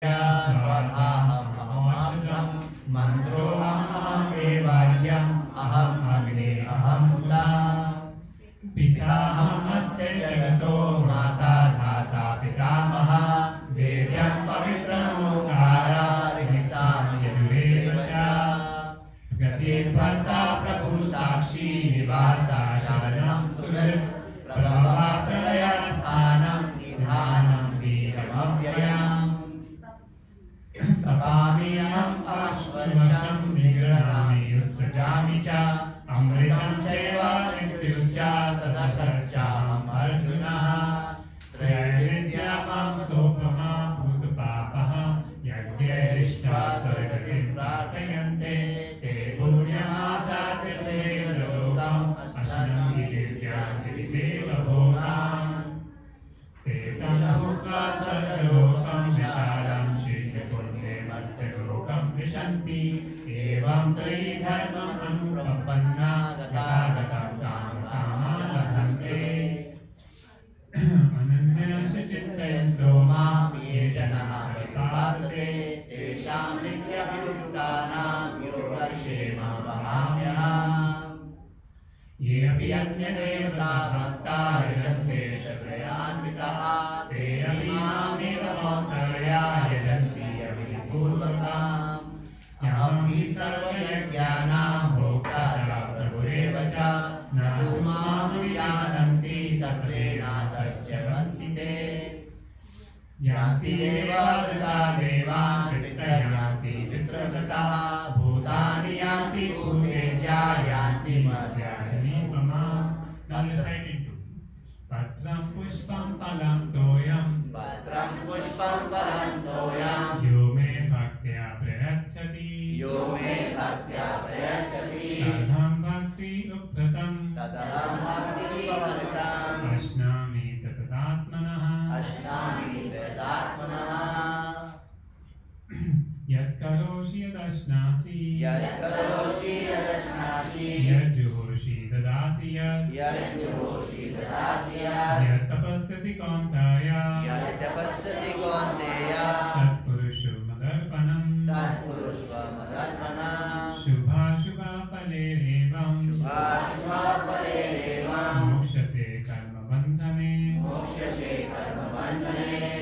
स्वाहाहमहमस्त्रं मन्त्रोऽहमेवाज्यम् अहम् अग्ने अहम् उता पिताहमस्य जगतो माता धाता पितामहः वेद्यं पवित्रमोङ्कारः यजुरेव च गतिर्भर्ता प्रभु साक्षी निवासा शरणं सुहृत् प्रभवः प्रलयस्थानं निधानं बीजमव्ययम् तपाम्यहम् अश्वर्षं निगृह्णामि युत्सृजामि च अमृतं चैव मृत्युश्च ससर्चाहम् अर्जुनः त्रैविद्यामं सोपमा भूतपापः यज्ञैरिष्टा स्वर्गतिं प्रार्थयन्ते ते पुण्यमासाद्य लोकम् अश्नन्ति दिव्यान्ति देवभोगान् ते तन्भुक्त्वा स्वर्गलोकं विशालं शीघ्रपुण्ये मर्त्यलोकं विशन्ति एवं त्रिधर्मम् अनुप्रपन्ना तथागतं कामकामान् लभन्ते अनन्यस्य चित्तयन्तो मां ये जनाः परिपासते तेषां नित्यभियुक्तानां योगक्षेम वहाम्यहम् ये अपि अन्यदेवता भक्ता यजन्ते श्रयान्विताः ते अपि मामेव मौन्तया यजन्ति अविधिपूर्वकम् अहं हि सर्वयज्ञानां भोक्ता च प्रभुरेव च न तु मां जानन्ति तत्त्वेनातश्चरन्ति ते यान्ति देवावृता देवान् पितृयान्ति पितृव्रताः भूतानि यान्ति भूतेजा यान्ति मर्त्यानि मम पत्रं पुष्पं फलं तोयं यो मे भक्त्या प्रयच्छति तदहं भक्ति उपहृतम् अश्नामि तदात्मनः यत्करोषि यदश्नासि यज्जुहोषि ददासि यत्तपस्यसि कौन्तेय तत्कुरुषु मदर्पणम् शुभाशुभफलेरेवं मोक्षसे कर्मबन्धने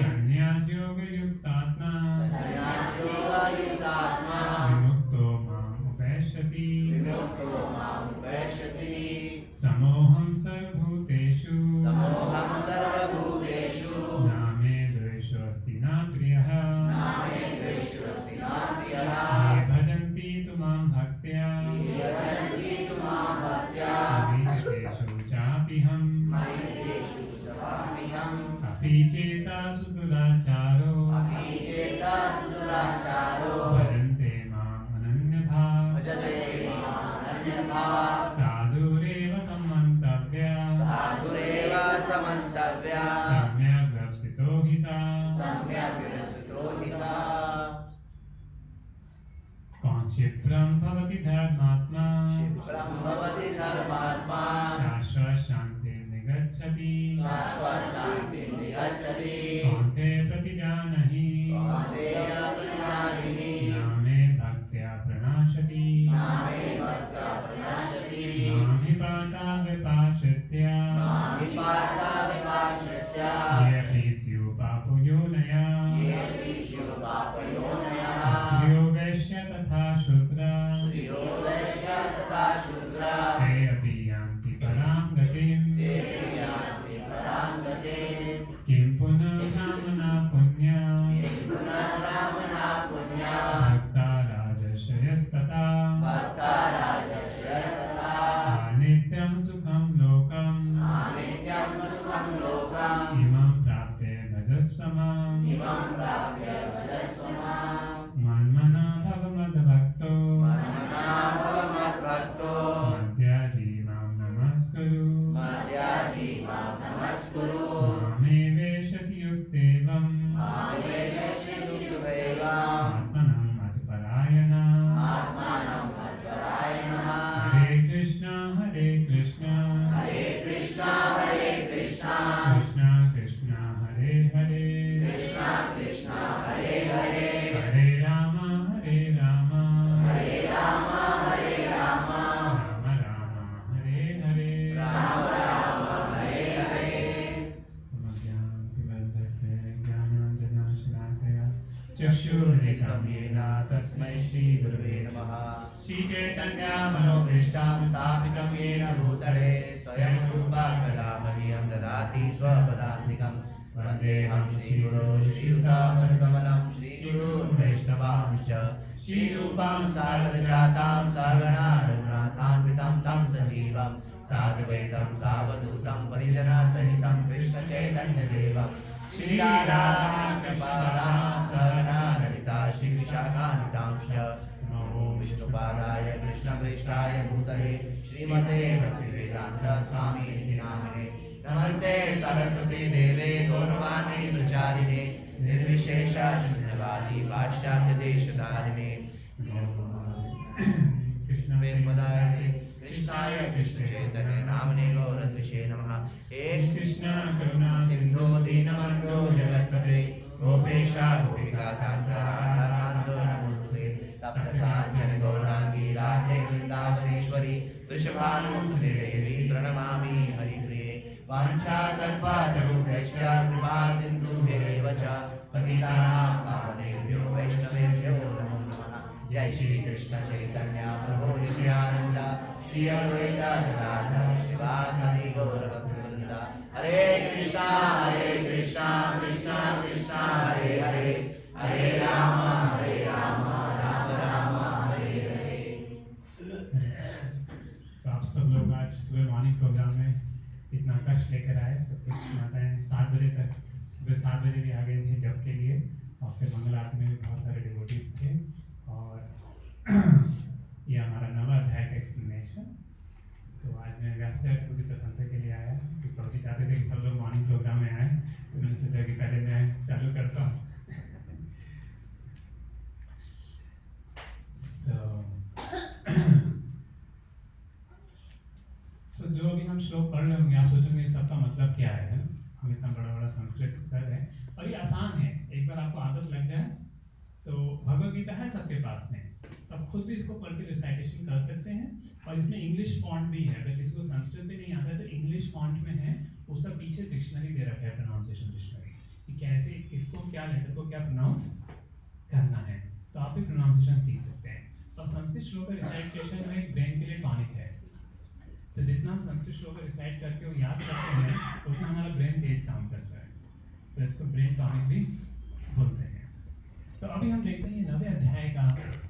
संन्यासयोगयुक्तात्मा विमुक्तो माम् उपैष्यसि समोऽहं सर्वभूतेषु न मे द्वेषोऽस्ति न प्रियः ये भजन्ति तु मां भक्त्या अभीष्टेषु चाप्यहम् अपि चेतासु दुराचारो भजन्ते माम् अनन्यभाक् साधुरेव समन्तव्या सम्यग् व्यवसितो हि सा क्षिप्रं भवति धर्मात्मा शाश्वत शान्तिं निगच्छति कौन्तेय प्रतिजानहि न मे भक्त्या प्रणाशति माहि पाता विपाश्रित्या ये अपि स्युः पापयोनयः स्त्रियो वैश्य तथा शूद्रा ते अपि यान्ति परां गतिम् किं पुनः नाम्ना चक्षुरुन्मिलितं येन तस्मै श्रीगुरवे नमः। श्रीचैतन्यमनोभीष्टं स्थापितं येन भूतले स्वयं रूपा कदा मह्यं ददाति स्वपदान्तिकं। वन्देऽहं श्रीगुरो श्रीयुतापदकमलं श्रीगुरून् वैष्णवांश्च श्रीरूपं सागरजातं सहगणा रघुनाथान्वितं तं सजीवं साद्वैतं सावधूतं परिजनसहितं कृष्णचैतन्यदेवं श्रीराधाकृष्णपादान् सहगणा ललिता श्रीविशाखान्वितांश्च नमो विष्णुपादाय कृष्णप्रेष्ठाय भूतले श्रीमते भक्तिवेदान्त स्वामिनिधि नामिने। नमस्ते सरस्वती देवे गौरवाणी प्रचारिणे निर्विशेष शून्यवादी पाश्चात्य देशधारिणे। कृष्ण प्रेमदायिने कृष्णाय कृष्ण चैतन्य नामने गौरद्विषे नमः। हे कृष्ण करुणा सिंधु दीनबन्धो जगत्पते गोपेशा गोपिका कान्त राधा कान्त नमोस्तुते। तप्तकाञ्चन गौरांगी राधे वृन्दावनेश्वरी वृषभानुसुते देवी प्रणमामि हरिप्रिये। वाञ्छाकल्पतरुभ्यश्च कृपा सिन्धुभ्येव च पतितानां पावनेभ्यो वैष्णवेभ्यो नमो नमः। जय श्री कृष्ण चैतन्य प्रभु नित्यानंद श्री अद्वैत गदाधर श्रीवासादि गौरभक्तवृंद। हरे कृष्णा कृष्णा कृष्णा हरे हरे हरे राम राम राम हरे हरे। तो आप सब लोग आज सुबह मॉर्निंग प्रोग्राम में इतना कष्ट लेकर आए। सब कुछ माताएं 7 बजे तक, सुबह 7 बजे भी आ गए थे जप के लिए, और फिर मंगल आरती में भी बहुत सारे डिवोटीज थे। और ये हमारा नवा अध्याय का एक्सप्लेनेशन। तो आज मैं व्यासाचार्य प्रभु की प्रसन्नता के लिए आया कि प्रभु जी चाहते थे कि सब लोग मॉर्निंग प्रोग्राम में आए, तो मैंने सोचा कि पहले मैं चालू करता हूँ। So, जो अभी हम श्लोक पढ़ रहे होंगे आप सोचेंगे सबका मतलब क्या है ना? हम इतना बड़ा बड़ा संस्कृत कर रहे हैं और ये आसान है। एक बार आपको आदत लग जाए तो भगवद गीता है सबके पास में, तो आप खुद भी इसको पढ़ के रिसाइटेशन कर सकते हैं। और इसमें इंग्लिश फॉन्ट भी है, अगर किसी को संस्कृत भी नहीं आता है तो इंग्लिश फॉन्ट में है, उसका पीछे डिक्शनरी दे रखा है, प्रोनाउंसिएशन डिक्शनरी, कि कैसे किसको क्या लेटर को क्या प्रोनाउंस करना है, तो आप भी प्रोनाउंसिएशन सीख सकते हैं। और संस्कृत श्लोक का रिसाइटेशन में एक ब्रेन के लिए टॉनिक है, तो जितना हम संस्कृत श्लोक को रिसाइट करके वो याद करते हैं उतना हमारा ब्रेन तेज काम करता है, तो इसको ब्रेन टॉनिक भी बोलते हैं। तो अभी हम देखते हैं ये 9वें अध्याय का,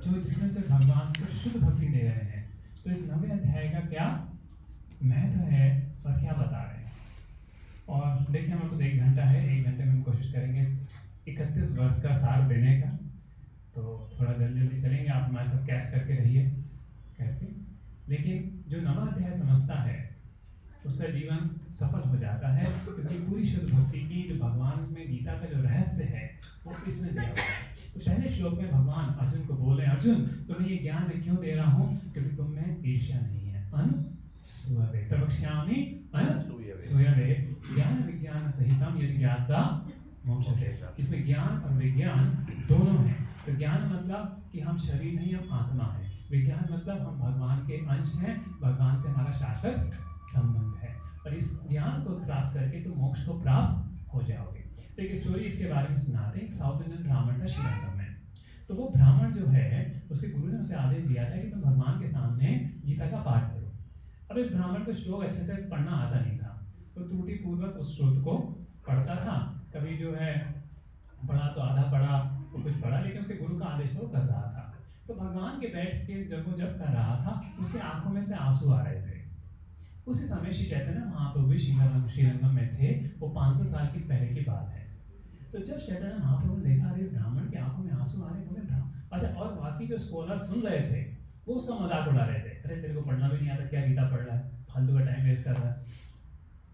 जो जिसमें से भगवान से शुद्ध भक्ति दे रहे हैं। तो इस 9वें अध्याय का क्या महत्व है और क्या बता रहे हैं। और देखिए हमारे पास 1 घंटा है, 1 घंटे में हम कोशिश करेंगे 31 वर्ष का सार देने का, तो थोड़ा जल्दी जल्दी चलेंगे, आप हमारे साथ कैच करके रहिए करके। लेकिन जो 9वां अध्याय समझता है उसका जीवन सफल हो जाता है, क्योंकि पूरी शुद्ध भक्ति की जो भगवान में गीता का जो रहस्य है वो इसमें दिया हुआ है। तो पहले श्लोक में भगवान अर्जुन को बोले, अर्जुन तुम्हें ये ज्ञान मैं क्यों दे रहा हूँ, क्योंकि तुम में ईर्ष्या नहीं है। अनसूयवे प्रवक्ष्यामि अनसूयवे ज्ञान विज्ञान सहितम यदि ज्ञाता मोक्षते। इसमें ज्ञान और विज्ञान दोनों हैं। तो ज्ञान मतलब कि हम शरीर नहीं, हम आत्मा है। विज्ञान मतलब हम भगवान के अंश हैं, भगवान से हमारा शाश्वत संबंध है, और इस ज्ञान को प्राप्त करके तुम मोक्ष को प्राप्त हो जाओगे। तो एक स्टोरी इसके बारे में सुनाते हैं। साउथ इंडियन ब्राह्मण था श्रीरंगम में। तो वो ब्राह्मण जो है उसके गुरु ने उसे आदेश दिया था कि तुम भगवान के सामने गीता का पाठ करो। अब इस ब्राह्मण को श्लोक अच्छे से पढ़ना आता नहीं था, तो त्रुटि पूर्वक उस श्लोक को पढ़ता था। कभी जो है पढ़ा तो आधा पढ़ा, वो कुछ पढ़ा, लेकिन उसके गुरु का आदेश वो कर रहा था। तो भगवान के बैठ के जब वो जब कर रहा था उसके आंखों में से आंसू आ रहे थे। उसी समय श्री चैतन्य महाप्रभु श्रीरंगम में थे। वो 500 साल की पहले की बात है। तो जब चैतन्य महाप्रभु ने देखा इस ब्राह्मण के आंखों में आंसू आ रहे, बोले अच्छा, और बाकी जो स्कॉलर सुन रहे थे वो उसका मजाक उड़ा रहे थे, अरे तेरे को पढ़ना भी नहीं आता, क्या गीता पढ़ रहा है, फालतू का टाइम वेस्ट कर रहा है।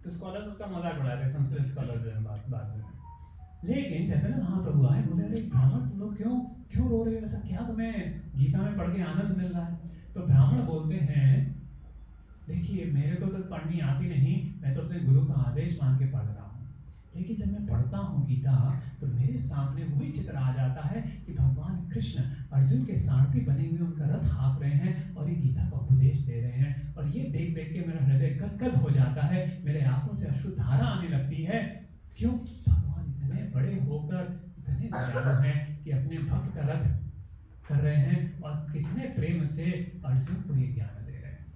तो स्कॉलर्स उसका मजाक उड़ा रहे, संस्कृत स्कॉलर जो है बाद में। लेकिन चैतन्य महाप्रभु आए, बोले अरे ब्राह्मण तुम लोग क्यों रो रहे हो, ऐसा क्या तुम्हें गीता में पढ़ के आनंद मिल रहा है। तो ब्राह्मण बोलते हैं, देखिए मेरे को तो पढ़नी आती नहीं, मैं तो अपने गुरु का आदेश मान के पढ़ रहा हूँ, लेकिन जब मैं पढ़ता हूँ गीता तो मेरे सामने वही चित्र आ जाता है कि भगवान कृष्ण अर्जुन के सारथी बने हुए उनका रथ हाँक रहे हैं और ये गीता का उपदेश दे रहे हैं, और ये देख देख के मेरा हृदय गदगद हो जाता है, मेरे आंखों से अश्रुधारा आने लगती है। क्यों? भगवान इतने बड़े होकर इतने दयालु हैं कि अपने भक्त का रथ कर रहे हैं और कितने प्रेम से अर्जुन को ये ज्ञान दे रहे हैं।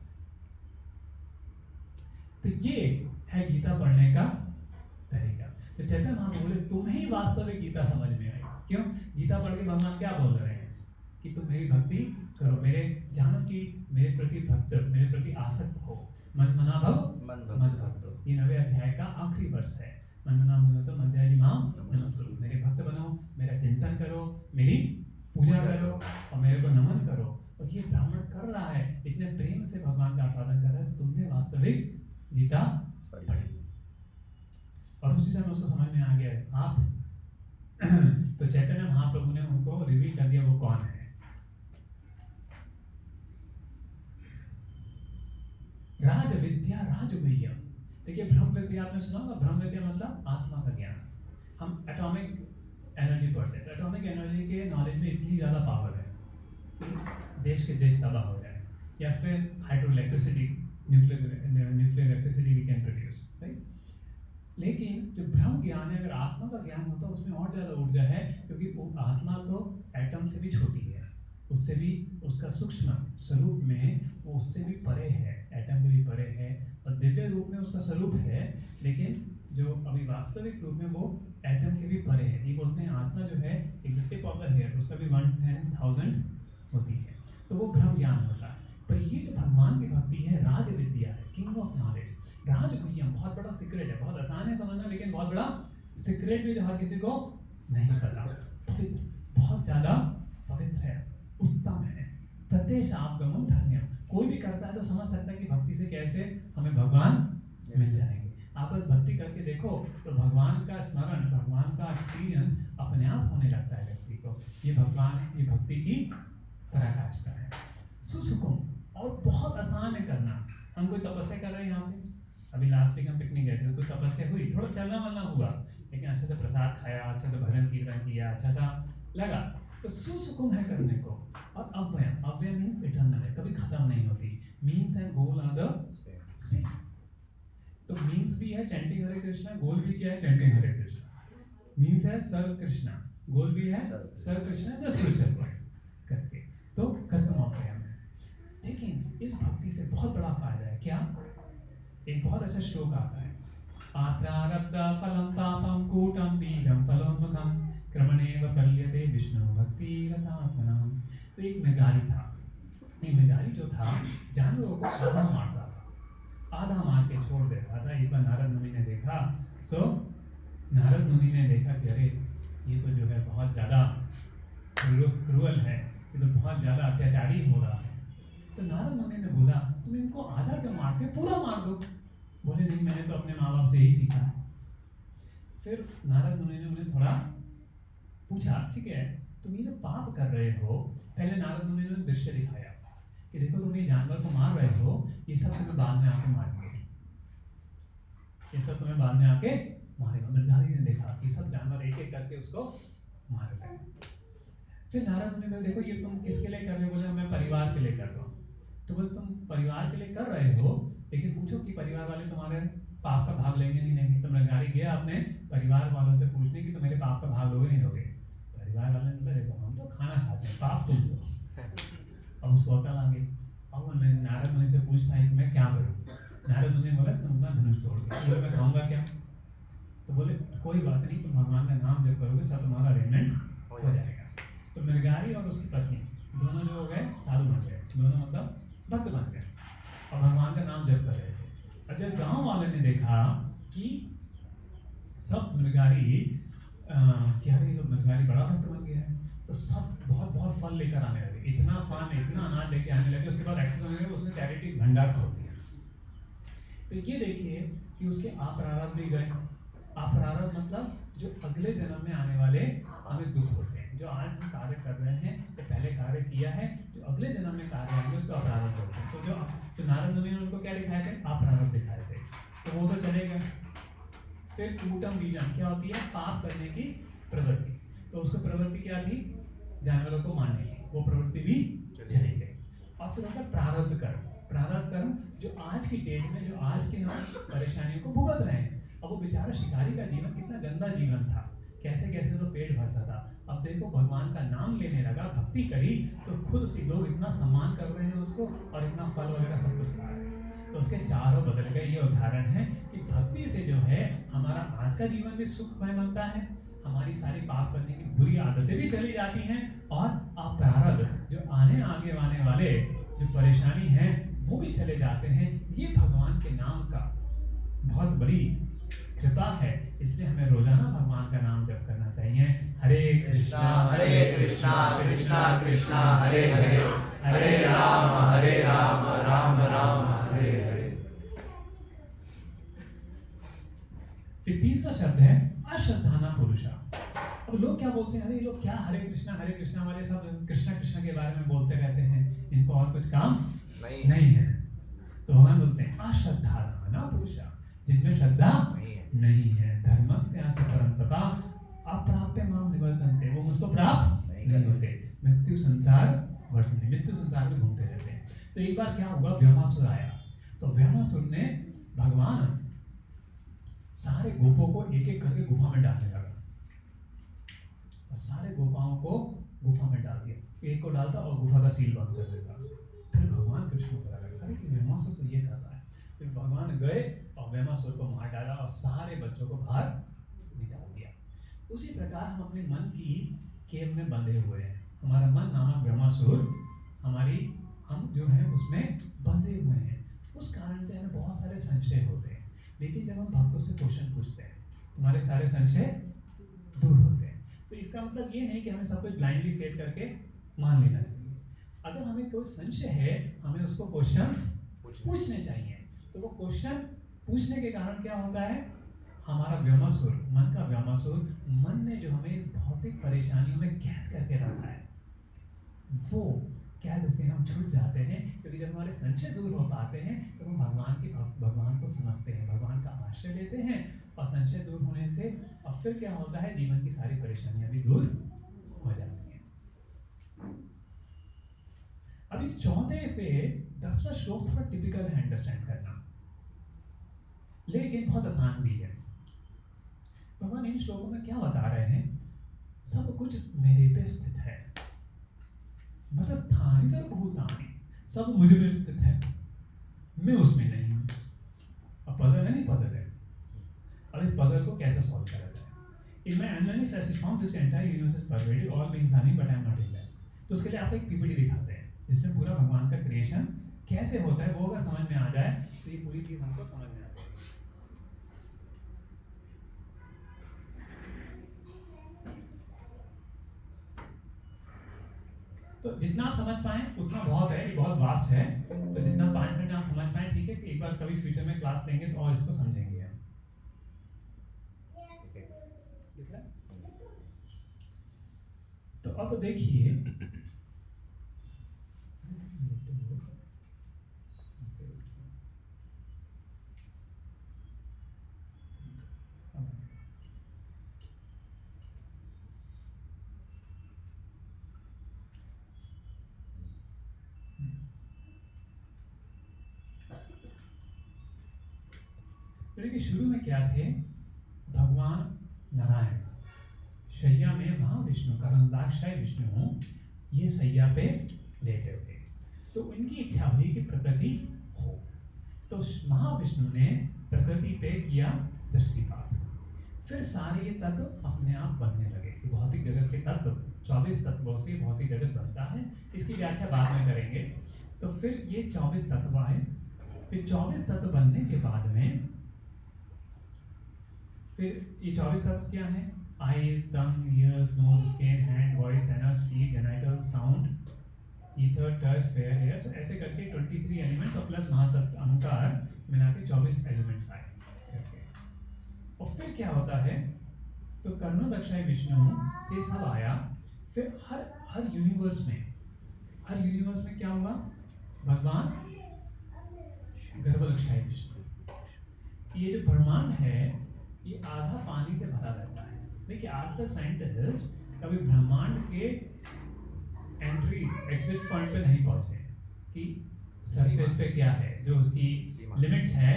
तो ये है गीता पढ़ने का तरीका। तो चैतन्य महाप्रभु बोले तुम्हें ही वास्तविक गीता समझ में आई। क्यों? गीता पढ़ के भगवान क्या बोल रहे हैं कि तुम मेरी भक्ति करो, मेरे जानो कि मेरे प्रति भक्त, मेरे प्रति आसक्त हो, मन मना भव मद भक्तो। ये 9वें अध्याय का आखिरी वर्ष है। मन मना भव तो मध्याजी माम नमस्कुरु, मेरे भक्त बनो, मेरा चिंतन करो, मेरी पूजा करो और मेरे को नमन करो। और ये ब्राह्मण कर रहा है, इतने प्रेम से भगवान का आस्वादन कर रहा है, तो तुमने वास्तविक गीता पढ़ी। और उसी समय उसको समझ में आ गया है आप तो चैतन्य महाप्रभु ने उनको रिवील कर दिया वो कौन है। राज विद्या राजगुह्यम। देखिए ब्रह्म विद्या आपने सुना होगा, ब्रह्म विद्या मतलब आत्मा का ज्ञान। हम एटॉमिक एनर्जी पढ़ते हैं तो एटॉमिक एनर्जी के नॉलेज में इतनी ज़्यादा पावर है, देश के देश तबाह हो जाए। या फिर hydro electricity, nuclear electricity we can produce, right. लेकिन जो ब्रह्म ज्ञान है, अगर आत्मा का ज्ञान होता है उसमें और ज़्यादा ऊर्जा है, क्योंकि वो आत्मा तो एटम से भी छोटी है, उससे भी उसका सूक्ष्म स्वरूप में वो उससे भी परे है, एटम के भी परे है, और दिव्य रूप में उसका स्वरूप है, लेकिन जो अभी वास्तविक रूप में वो एटम के भी परे है। ये बोलते हैं आत्मा जो है एक टिप ऑफ द हेयर, उसका भी 1/10,000 होती है। तो वो ब्रह्म ज्ञान होता है। पर ये जो भगवान की भक्ति है राज विद्या है, किंग ऑफ नॉलेज। राजगुह्यम बहुत बड़ा सीक्रेट है, बहुत आसान है समझना, लेकिन बहुत बड़ा सीक्रेट भी जो हर किसी को नहीं पता। पवित्र, बहुत ज्यादा पवित्र है, उत्तम है। प्रत्यक्षापगमम धन्यम, कोई भी करता है तो समझ सकता है कि भक्ति से कैसे हमें भगवान मिल जाएंगे। आप बस भक्ति करके देखो तो भगवान का स्मरण, भगवान का एक्सपीरियंस अपने आप होने लगता है व्यक्ति को। ये भगवान, ये भक्ति की पराकाष्ठा है। सुसुकुम, और बहुत आसान है करना। हम कोई तपस्या कर रहे हैं यहाँ पे, अभी लास्ट वीक हम पिकनिक गए थे, कोई तपस्या हुई, थोड़ा चलना वलना हुआ, लेकिन अच्छे से प्रसाद खाया, अच्छे से भजन कीर्तन किया, अच्छा सा लगा, तो सुसुकुम है करने को। और अव्ययम, अव्यय मीन्स इटर्नल है, कभी खत्म नहीं होती। Means and goal are the same. तो मीन्स भी है चैंटिंग हरे कृष्णा, गोल भी क्या है चैंटिंग हरे कृष्णा। मीन्स है सर्व कृष्णा, गोल भी है सर्व कृष्णा द स्पिरिचुअल वर्ल्ड करके। तो कर्तम अव्ययम है। लेकिन इस भक्ति से बहुत बड़ा फायदा है। क्या? एक बहुत अच्छा श्लोक आता है, आप्रारब्ध फलम पापम कूटम बीजम फलोन्मुखम क्रमणेव फल्यते विष्णु भक्ति रतात्मनाम। तो एक मृगारी था, एक मृगारी जो था जानवरों को आधा मारता था, आधा मार के छोड़ देता था। एक बार नारद मुनि ने देखा, नारद मुनि ने देखा कि अरे ये तो जो है बहुत ज़्यादा क्रूअल है, ये तो बहुत ज़्यादा अत्याचारी हो रहा है। तो नारद मुनि ने बोला तुम इनको आधा क्यों मारते, पूरा मार दो। बोले नहीं, मैंने तो अपने माँ बाप से ही सीखा। फिर नारद मुनि ने उन्हें थोड़ा पूछा, ठीक है तुम ये जो पाप कर रहे हो, पहले नारद मुनि ने दृश्य दिखाया कि देखो तुम ये जानवर को मार रहे हो, ये सब तुम्हें बाद में आके मारेंगे, ये सब तुम्हें बाद में आके मारेगा। मृगारी ने देखा ये सब जानवर एक एक करके उसको मार रहे हैं। फिर नारद मुनि ने देखो ये तुम किसके लिए कर रहे हो, बोले मैं परिवार के लिए कर रहा हूँ। तो बोले तुम परिवार के लिए कर रहे हो, लेकिन पूछो कि परिवार वाले तुम्हारे पाप का भाग लेंगे नहीं लेंगे। तो मृगारी गया अपने परिवार वालों से पूछने कि तो मेरे पाप का भाग लोगे नहीं लोगे। परिवार वाले ने बोला देखो हम तो खाना खाते हैं, पाप तुम लो। अब उसको अकल आ गई। अब मैं नारद मुनि से पूछता है कि मैं क्या करूँ। नारद मुनि ने बोला तुम अपना धनुष तोड़ दो। बोले मैं खाऊंगा क्या? तो बोले कोई बात नहीं, तुम भगवान का नाम जब करोगे सब तुम्हारा अरेंजमेंट हो जाएगा। तो मृगारी और उसकी पत्नी दोनों जो हो गए साधु बन गए, दोनों मतलब भक्त बन गए और भगवान का नाम जप कर रहे थे। और जब गाँव वाले ने देखा कि सब मृगारी क्या है, तो मृगारी बड़ा भक्त बन गया है, तो सब बहुत बहुत फल लेकर आने लगे, इतना फल इतना अनाज लेके आने लगे। उसके बाद एक्सेस होने लगे, उसने चैरिटी भंडार खोल दिया। तो ये देखिए कि उसके अपराध भी गए। अपराध मतलब जो अगले जन्म में आने वाले हमें दुख होते हैं। जो आज हम कार्य कर रहे हैं, तो पहले कार्य किया है, जो अगले जन्म में कार्य आएंगे उसको अपराध बोलते हैं। तो जो नारद मुनि ने उनको क्या दिखाए थे, अपराध दिखाए थे, तो वो तो चले गए। फिर कूटम बीजम क्या होती है, पाप करने की प्रवृत्ति। तो उसको प्रवृत्ति क्या थी, जानवरों को मारने की, वो प्रवृत्ति भी चली गई। और फिर होता प्रारब्ध कर्म। प्रारब्ध कर्म जो आज की डेट में, जो आज की परेशानियों को भुगत रहे हैं। अब वो बेचारा शिकारी का जीवन कितना गंदा जीवन था, कैसे कैसे तो पेट भरता था, अब देखो भगवान का नाम लेने लगा, भक्ति करी, तो खुद उसी लोग इतना सम्मान कर रहे हैं उसको और इतना फल वगैरह सब कुछ ला रहे हैं। तो उसके चारों बदल गए। ये उदाहरण है कि भक्ति से जो है हमारा आज का जीवन भी सुखमय बनता है, हमारी सारी पाप करने की बुरी आदतें भी चली जाती हैं, और अपराध जो आगे आने वाले जो परेशानी है वो भी चले जाते हैं। ये भगवान के नाम का बहुत बड़ी कृपा है, इसलिए हमें रोजाना भगवान का नाम जप करना चाहिए। हरे कृष्णा कृष्णा कृष्णा कृष्णा हरे हरे, हरे राम राम राम हरे हरे। फिर तीसरा शब्द है अश्रद्धाना पुरुषा। अब लोग क्या बोलते हैं, अरे ये लोग क्या हरे कृष्णा वाले सब कृष्णा कृष्णा के बारे में बोलते रहते हैं, इनको और कुछ काम नहीं है। तो भगवान बोलते हैं अश्रद्धाना पुरुषा, जिनमें श्रद्धा नहीं है। धर्मस्य परंतपा अप्राप्य माम निवर्तन्ते, वो मुझको प्राप्त नहीं होते। मृत्यु संसार वर्तन्ते, मृत्यु संसार में घूमते रहते हैं। तो एक बार क्या हुआ, व्योमासुर आया। तो व्योमासुर ने भगवान सारे गोपों को एक एक करके गुफा में डालने लगा, और सारे गोपाओं को गुफा में डाल दिया। एक को डालता और गुफा का सील बंद कर देता। फिर भगवान कृष्ण को पता लगा, अरे व्योमासुर तो ये कर रहा है। फिर भगवान गए और व्योमासुर को मार डाला और सारे बच्चों को बाहर निकाल दिया। उसी प्रकार हम अपने मन की केव में बंधे हुए हैं। हमारा मन नामक व्योमासुर हम जो है उसमें बंधे हुए हैं। उस कारण से हमें बहुत सारे संशय होते हैं, लेकिन जब हम भक्तों से क्वेश्चन पूछते हैं तुम्हारे सारे संशय दूर होते हैं। तो इसका मतलब ये नहीं कि हमें सब कुछ ब्लाइंडली फेथ करके मान लेना चाहिए। अगर हमें कोई संशय है, हमें उसको क्वेश्चंस पूछने चाहिए। तो वो क्वेश्चन पूछने के कारण क्या होता है, हमारा व्योमासुर, मन का व्योमासुर, मन ने जो हमें इस भौतिक परेशानियों में कैद करके रखा है, वो कैद से हम छूट जाते हैं। क्योंकि जब हमारे संशय दूर हो पाते हैं तो हम भगवान को समझते हैं, भगवान का आश्रय लेते हैं, और संशय दूर होने से अब फिर क्या होता है, जीवन की सारी परेशानियां भी दूर हो जाती हैं। अभी 14 से 10वां श्लोक थोड़ा टिपिकल है अंडरस्टैंड करना, लेकिन बहुत आसान भी है। भगवान इन श्लोकों में क्या बता रहे हैं, सब कुछ मेरे पे स्थित है, मतस्थानि सर्वभूतानि, सब मुझ में स्थित है, मैं उसमें नहीं हूं। अब पजल है, नहीं पजल है। अब इस पजल को कैसे सॉल्व करा जाए? In my unmanifest form, this entire universe is pervaded, all beings are me, but I am not in them. तो उसके लिए आपको एक पीपीटी दिखाते हैं जिसमें पूरा भगवान का क्रिएशन कैसे होता है, वो अगर समझ में आ जाए तो ये पूरी चीज हमको समझ में आ जाएगी। तो जितना आप समझ पाए उतना बहुत है, ये बहुत वास्ट है। तो जितना 5 मिनट आप समझ पाए ठीक है, एक बार कभी फ्यूचर में क्लास लेंगे तो और इसको समझेंगे हम। दिख रहा है? तो अब देखिए, तो देखिए शुरू में क्या थे, भगवान नारायण शैया में महाविष्णु करंदाक्षाय विष्णु ये शैया पे लेटे हुए, तो उनकी इच्छा हुई कि प्रकृति हो। तो महाविष्णु ने प्रकृति पे किया दृष्टिपात, फिर सारे ये तत्व अपने आप बनने लगे। भौतिक जगत के तत्व 24 तत्वों से भौतिक जगत बनता है, इसकी व्याख्या बाद में करेंगे। तो फिर ये 24 तत्व आए, फिर 24 तत्व बनने के बाद में फिर ये 24 तत्व क्या है, eyes, tongue, ears, nose, skin, hand, voice, sense, feet, genital, sound, ether, touch, fire, air, so ऐसे करके 23 एलिमेंट्स और प्लस महातत्व अहंकार मिला के 24 एलिमेंट्स आए करके। और फिर क्या होता है, तो कर्णोदक्षाय विष्णु से सब आया। फिर हर यूनिवर्स में क्या हुआ, भगवान गर्भदक्षाय विष्णु। ये जो ब्रह्मांड है ये आधा पानी से भरा रहता है। देखिए आज तक साइंटिस्ट कभी ब्रह्मांड के एंट्री एग्जिट पॉइंट पे नहीं पहुंचे कि सरफेस पे क्या है, जो उसकी लिमिट्स है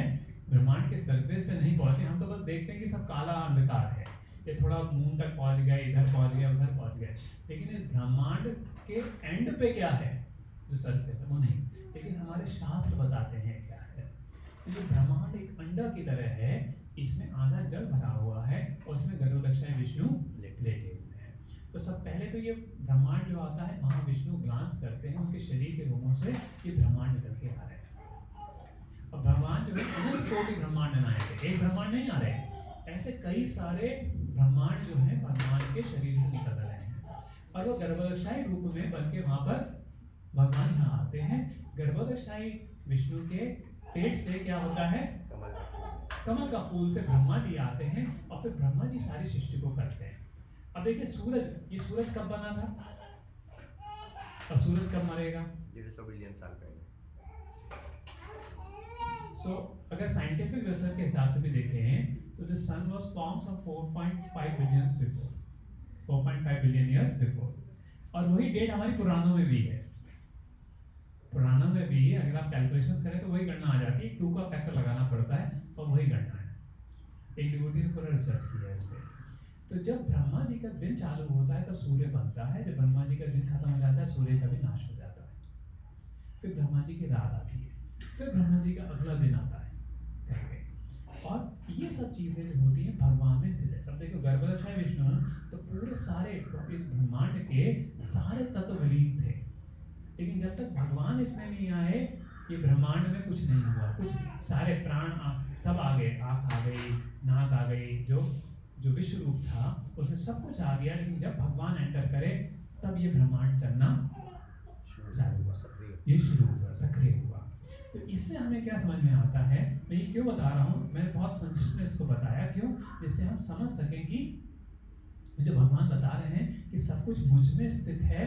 ब्रह्मांड के सरफेस पे नहीं पहुंचे। हम तो बस देखते हैं कि सब काला अंधकार है, ये थोड़ा मून तक पहुंच गए, इधर पहुंच गए, उधर पहुंच गए, लेकिन इस ब्रह्मांड के एंड पे क्या है जो सरफेस है वो नहीं। लेकिन हमारे शास्त्र बताते हैं क्या है। तो ये ब्रह्मांड एक अंडा की तरह है, इसमें आधा जल भरा हुआ है और इसमें गर्भदक्षाएं विष्णु लेटे हुए हैं। तो सब पहले तो ये ब्रह्मांड जो आता है, महाविष्णु ग्लांस करते हैं, उनके शरीर के रोमों से ये ब्रह्मांड निकल के आ रहे हैं। और ब्रह्मांड जो है अनंत कोटि ब्रह्मांड बनाए थे, एक ब्रह्मांड नहीं आ रहे, ऐसे कई सारे ब्रह्मांड जो है भगवान के शरीर से निकल रहे हैं और वो गर्भदक्षाई रूप में बन के वहां पर भगवान यहाँ आते हैं। गर्भदक्षाई विष्णु के पेट से क्या होता है, कमल का फूल से ब्रह्मा जी आते हैं और फिर ब्रह्मा जी सारी सृष्टि को करते हैं। अब देखिए सूरज, ये सूरज कब बना था और सूरज कब मरेगा? 150 बिलियन साल पहले। सो अगर साइंटिफिक रिसर्च के हिसाब से भी देखें तो the sun was formed some 4.5 billions before, 4.5 billion years before. और वही डेट हमारी पुराणों में भी है। पुराणों में भी अगर आप कैलकुलेशंस करें तो वही गणना आ जाती है, 2 का फैक्टर लगाना पड़ता है और वही गणना है। एक डिवोटी ने पूरा रिसर्च किया है इस पे। तो जब ब्रह्मा जी का दिन चालू होता है तब सूर्य बनता है, जब ब्रह्मा जी का दिन खत्म हो जाता है सूर्य का भी नाश हो जाता है। फिर ब्रह्मा जी की रात आती है, फिर ब्रह्मा जी का अगला दिन आता है करके। और ये सब चीजें जो होती हैं भगवान में स्थित है। तब देखो गर्भदक्षाई विष्णु तो पूरे सारे इस ब्रह्मांड के सारे तत्व विलीन थे, लेकिन जब तक भगवान इसमें नहीं आए ये ब्रह्मांड में कुछ नहीं हुआ। कुछ सारे प्राण सब आ गए, आँख आ गई, नाक आ गई, जो विश्व रूप था उसमें सब कुछ आ गया, लेकिन जब भगवान एंटर करे तब ये ब्रह्मांड चलना चालू हुआ, ये शुरू हुआ, सक्रिय हुआ। तो इससे हमें क्या समझ में आता है, मैं ये क्यों बता रहा हूँ, मैंने बहुत संक्षिप्त में इसको बताया, क्यों, जिससे हम समझ सकें कि जो भगवान बता रहे हैं कि सब कुछ मुझ में स्थित है,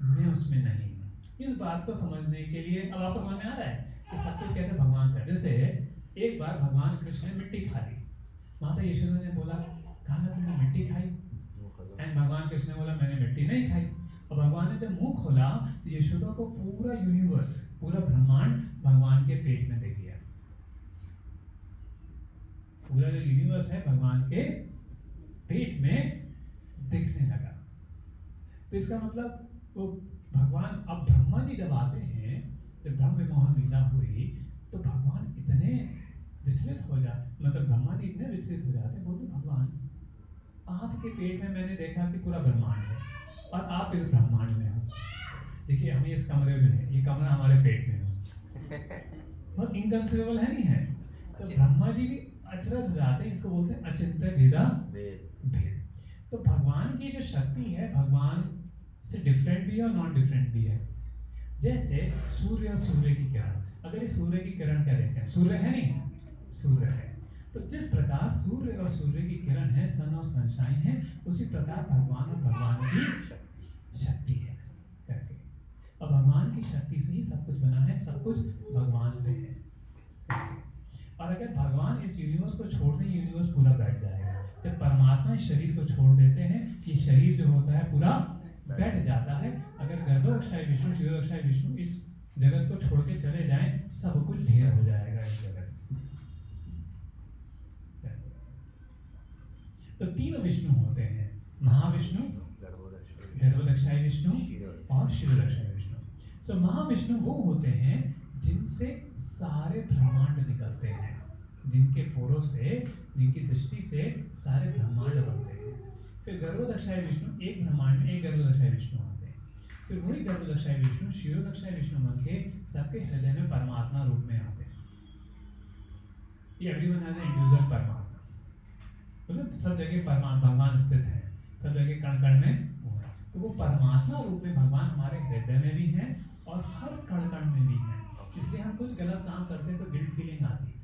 मैं उसमें नहीं हूँ। इस बात को समझने के लिए अब आपको समझ में आ रहा है कि सब कुछ कैसे भगवान से। जैसे एक बार भगवान कृष्ण ने मिट्टी खा ली, माता यशोदा ने बोला कहा ना तुमने मिट्टी खाई, एंड भगवान कृष्ण ने बोला मैंने मिट्टी नहीं खाई। और भगवान ने जब मुंह खोला तो यशोदा को पूरा यूनिवर्स, पूरा ब्रह्मांड भगवान के पेट में दिख गया। पूरा जो यूनिवर्स है भगवान के पेट में दिखने लगा। तो इसका मतलब वो भगवान, अब ब्रह्मा जी जब आते हैं, जब ब्रह्म विमोहन लीला हुई तो भगवान इतने विचलित हो जाते, मतलब ब्रह्मा जी इतने विचलित हो जाते, बोलते भगवान आपके पेट में मैंने देखा कि पूरा ब्रह्मांड है और आप इस ब्रह्मांड में हो। देखिए हम इस कमरे में हैं, ये कमरा हमारे पेट में हो, बहुत इनकंसीवेबल है नहीं है। तो ब्रह्मा जी भी अचरज हो जाते हैं, इसको बोलते हैं अचिंत्य भेदा भेद। तो भगवान की जो शक्ति है भगवान से डिफरेंट भी है और नॉन डिफरेंट भी है। जैसे सूर्य और सूर्य की किरण, अगर ये सूर्य की किरण क्या देखते हैं, सूर्य है नहीं, सूर्य है। तो जिस प्रकार सूर्य और सूर्य की किरण है, सन और सनशाइन है, उसी प्रकार भगवान और भगवान की शक्ति है करके। और भगवान की शक्ति से ही सब कुछ बना है, सब कुछ भगवान पे है। और अगर भगवान इस यूनिवर्स को छोड़ दें, यूनिवर्स पूरा बैठ जाएगा। जब परमात्मा इस शरीर को छोड़ देते हैं, ये शरीर जो होता है पूरा बैठ जाता है। अगर गर्भदक्षाई विष्णु, क्षीरोदक्षाई विष्णु इस जगत को छोड़ के चले जाएं, सब कुछ ढेर हो जाएगा इस जगत। तो 3 विष्णु होते हैं, महाविष्णु, गर्भदक्षाई विष्णु और क्षीरोदक्षाई विष्णु। सो महाविष्णु वो होते हैं जिनसे सारे ब्रह्मांड निकलते हैं, जिनके पोरों से, जिनकी दृष्टि से सारे ब्रह्मांड बनते हैं। फिर गर्भदक्षाई विष्णु एक ब्रह्मांड में एक गर्भदक्षाई विष्णु आते हैं। फिर वही गर्भदक्षाई विष्णु क्षीरोदक्षाई विष्णु बन के सबके हृदय में परमात्मा रूप में आते हैं। ये एवरीवन हैज अ इंडिविजुअल परमात्मा, मतलब सब जगह परमात्मा भगवान स्थित है, सब जगह कण कण में वो है। तो वो परमात्मा रूप में भगवान हमारे हृदय में भी हैं और हर कण कण में भी हैं। इसलिए हम कुछ गलत काम करते हैं तो गिल्ट फीलिंग आती है,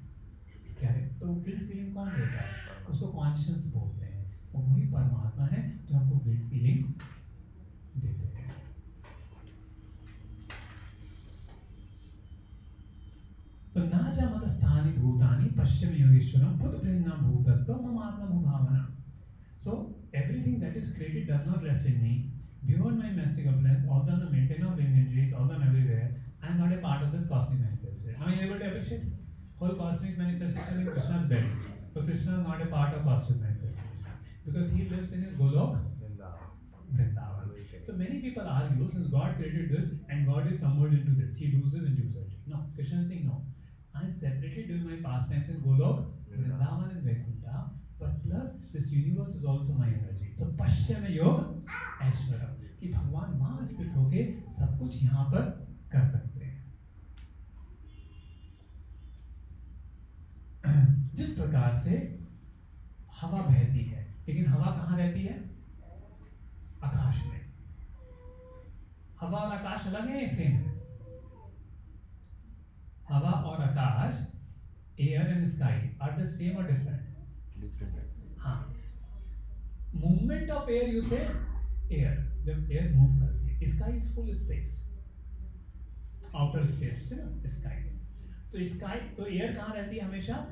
क्या है, तो गिल्ट फीलिंग कौन देता है, उसको कॉन्शियस बोलते हैं। और वही परमात्मा है जो हमको गिल्ट फीलिंग देते हैं। तो नाजा मत स्थानी भूतानि पश्चिम योगेश्वरम भूत प्रेरणा भूतस्तो ममात्मा भूभावना। So everything that is created does not rest in me. Beyond my mystical plans, although the maintainer of living entities, although I'm everywhere, I am not a part of this cosmic manifestation. Are you able to appreciate? Whole cosmic manifestation in Krishna's belly. But Krishna is not a part of cosmic manifestation. because he lives in his Golok Vrindavan. Vrindavan. So many people argue since God created this and God is submerged into this, he loses individuality. No, Krishna is saying no. I am separately doing my pastimes in Golok, Vrindavan and Vaikuntha, but plus this universe is also my energy. So Pashyame Yog Aishwaram, कि भगवान वहाँ स्थित होके सब कुछ यहाँ पर कर सकते हैं। जिस प्रकार से हवा बहती है, लेकिन हवा कहाँ रहती है? आकाश में। हवा और आकाश अलग है, सेम है? हवा और आकाश, air and sky are the same और डिफरेंट? Different. हाँ, movement of air you say air, जब एयर मूव करती है, sky is full space, outer space से ना स्काई। तो स्काई तो एयर कहाँ रहती है? हमेशा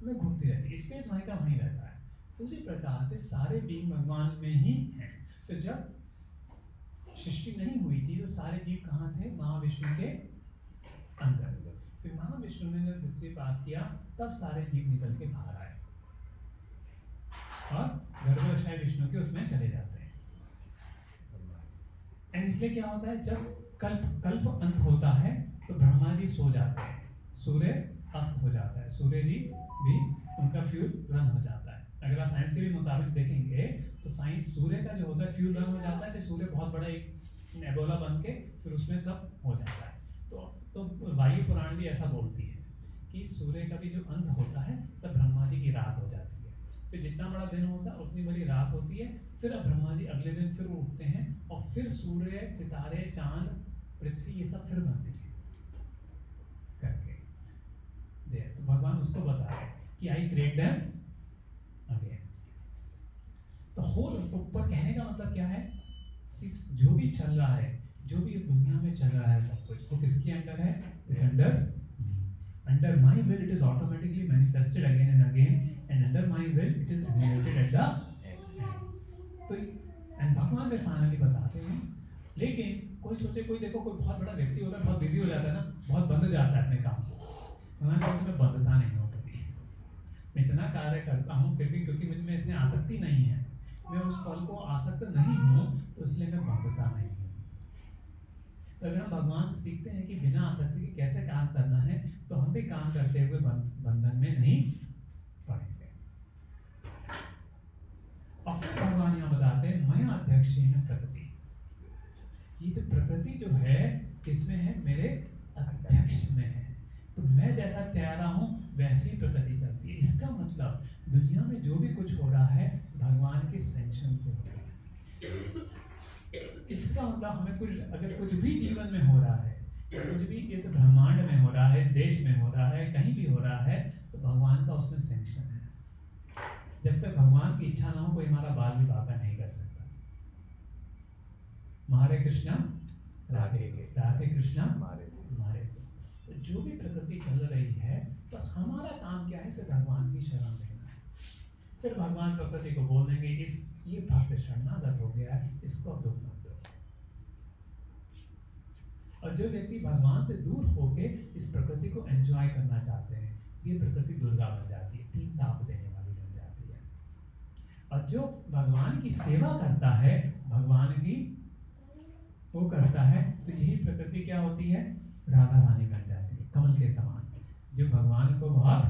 में घूमती रहती है, स्पेस वहीं का वहीं रहता है। उसी प्रकार से सारे बीइंग भगवान में ही हैं। तो जब सृष्टि नहीं हुई थी तो सारे जीव कहाँ थे? महाविष्णु के अंदर। फिर महाविष्णु ने जब दृष्टिपात किया तब सारे जीव निकल के बाहर आए और गर्भरक्षाएं विष्णु के उसमें चले जाते हैं। एंड इसलिए क्या होता है, जब कल्प अंत होता है तो ब्रह्मा जी सो जाते हैं, सूर्य अस्त हो जाता है, सूर्य जी भी उनका फ्यूल रन हो जाता है। अगर आप साइंस के भी मुताबिक देखेंगे तो साइंस सूर्य का जो होता है फ्यूल रन हो जाता है, फिर सूर्य बहुत बड़ा एक नेबुला बन के फिर उसमें सब हो जाता है। तो वायु पुराण भी ऐसा बोलती है कि सूर्य का भी जो अंत होता है तब ब्रह्मा जी की रात हो जाती है। फिर जितना बड़ा दिन होता है उतनी बड़ी रात होती है। फिर अब ब्रह्मा जी अगले दिन फिर उठते हैं और फिर सूर्य, सितारे, चांद, पृथ्वी ये सब फिर बनती है करके दे। तो भगवान उसको बता रहे कि आई क्रिएट देम अगेन। तो होल, तो ऊपर कहने का मतलब क्या है? जो भी चल रहा है, जो भी इस दुनिया में चल रहा है, सब कुछ वो किसके अंडर है? इस under my will it is automatically manifested again and again, and under my will it is animated at the तो एंड भगवान फिर फाइनली बताते हैं। लेकिन कोई सोचे, कोई देखो कोई बहुत बड़ा व्यक्ति होता है, बहुत बिजी हो जाता है ना, बहुत बंध जाता है अपने काम से। भगवान कहते मैं बंधता नहीं हूँ कभी, मैं इतना कार्य करता हूँ फिर भी क्योंकि मुझ में इसमें आसक्ति नहीं है, मैं उस फल को आसक्त नहीं हूँ, तो इसलिए मैं बंधता नहीं हूँ। तो अगर हम भगवान से सीखते हैं कि बिना आसक्ति के कैसे काम करना है, तो हम भी काम करते हुए बंधन में नहीं पड़ेंगे। और फिर भगवान यहाँ बताते हैं मैं अध्यक्षीण प्रकृति, ये जो प्रकृति जो है किसमें है? मेरे अध्यक्ष में है। तो मैं जैसा चाह रहा हूँ वैसी ही प्रकृति चलती है। इसका मतलब दुनिया में जो भी कुछ हो रहा है भगवान के सैंक्शन से हो रहा है। इसका मतलब हमें कुछ, अगर कुछ भी जीवन में हो रहा है, कुछ भी इस ब्रह्मांड में हो रहा है, देश में हो रहा है, कहीं भी हो रहा है, तो भगवान का उसमें सैंक्शन है। जब तक भगवान की इच्छा ना हो कोई हमारा बाल भी बाका नहीं कर सकता। हरे कृष्णा राधे कृष्णा हमारे। तो जो भी प्रकृति चल रही है, बस हमारा काम क्या है? सिर्फ भगवान की शरण लेना है। फिर भगवान प्रकृति को बोल देंगे ये भक्त शरणागत हो गया है, इसको अब दुख मत दो। और जो व्यक्ति भगवान से दूर होके इस प्रकृति को एंजॉय करना चाहते हैं, ये प्रकृति दुर्गा बन जाती है, तीन ताप देने वाली बन जाती है। और जो भगवान की सेवा करता है, भगवान की वो करता है, तो यही प्रकृति क्या होती है? राधा रानी बन जाती है, कमल के समान, जो भगवान को बहुत,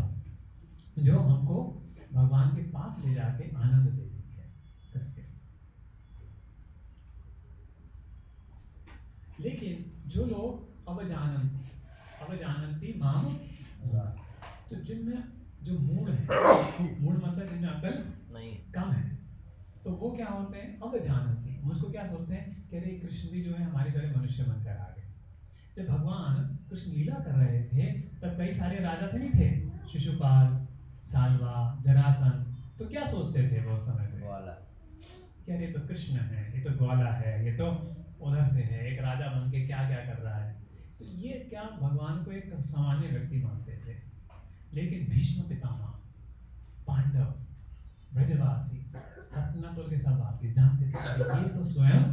जो हमको भगवान के पास ले जाके आनंद देती है करके। लेकिन जो लोग अवजानंती माम, तो जिनमें जो मूड है, मूड मतलब जिनमें अकल नहीं कम है, तो वो क्या होते हैं? अवजानंती, मुझको क्या सोचते हैं कि अरे कृष्ण भी जो है हमारी तरह मनुष्य बनकर आ गए। जब भगवान कृष्ण लीला कर रहे थे तब कई सारे राजा थे, नहीं थे? शिशुपाल, साल्वा, जरासंध। तो क्या सोचते थे वो समय पे? कि अरे तो कृष्ण है, ये तो ग्वाला है, ये तो उधर से है, एक राजा बन के क्या क्या कर रहा है। तो ये क्या भगवान को एक सामान्य व्यक्ति मानते थे। लेकिन भीष्म पितामह, पांडव, ब्रजवासी, हस्तिनापुर के सब वासी जानते थे कि ये तो स्वयं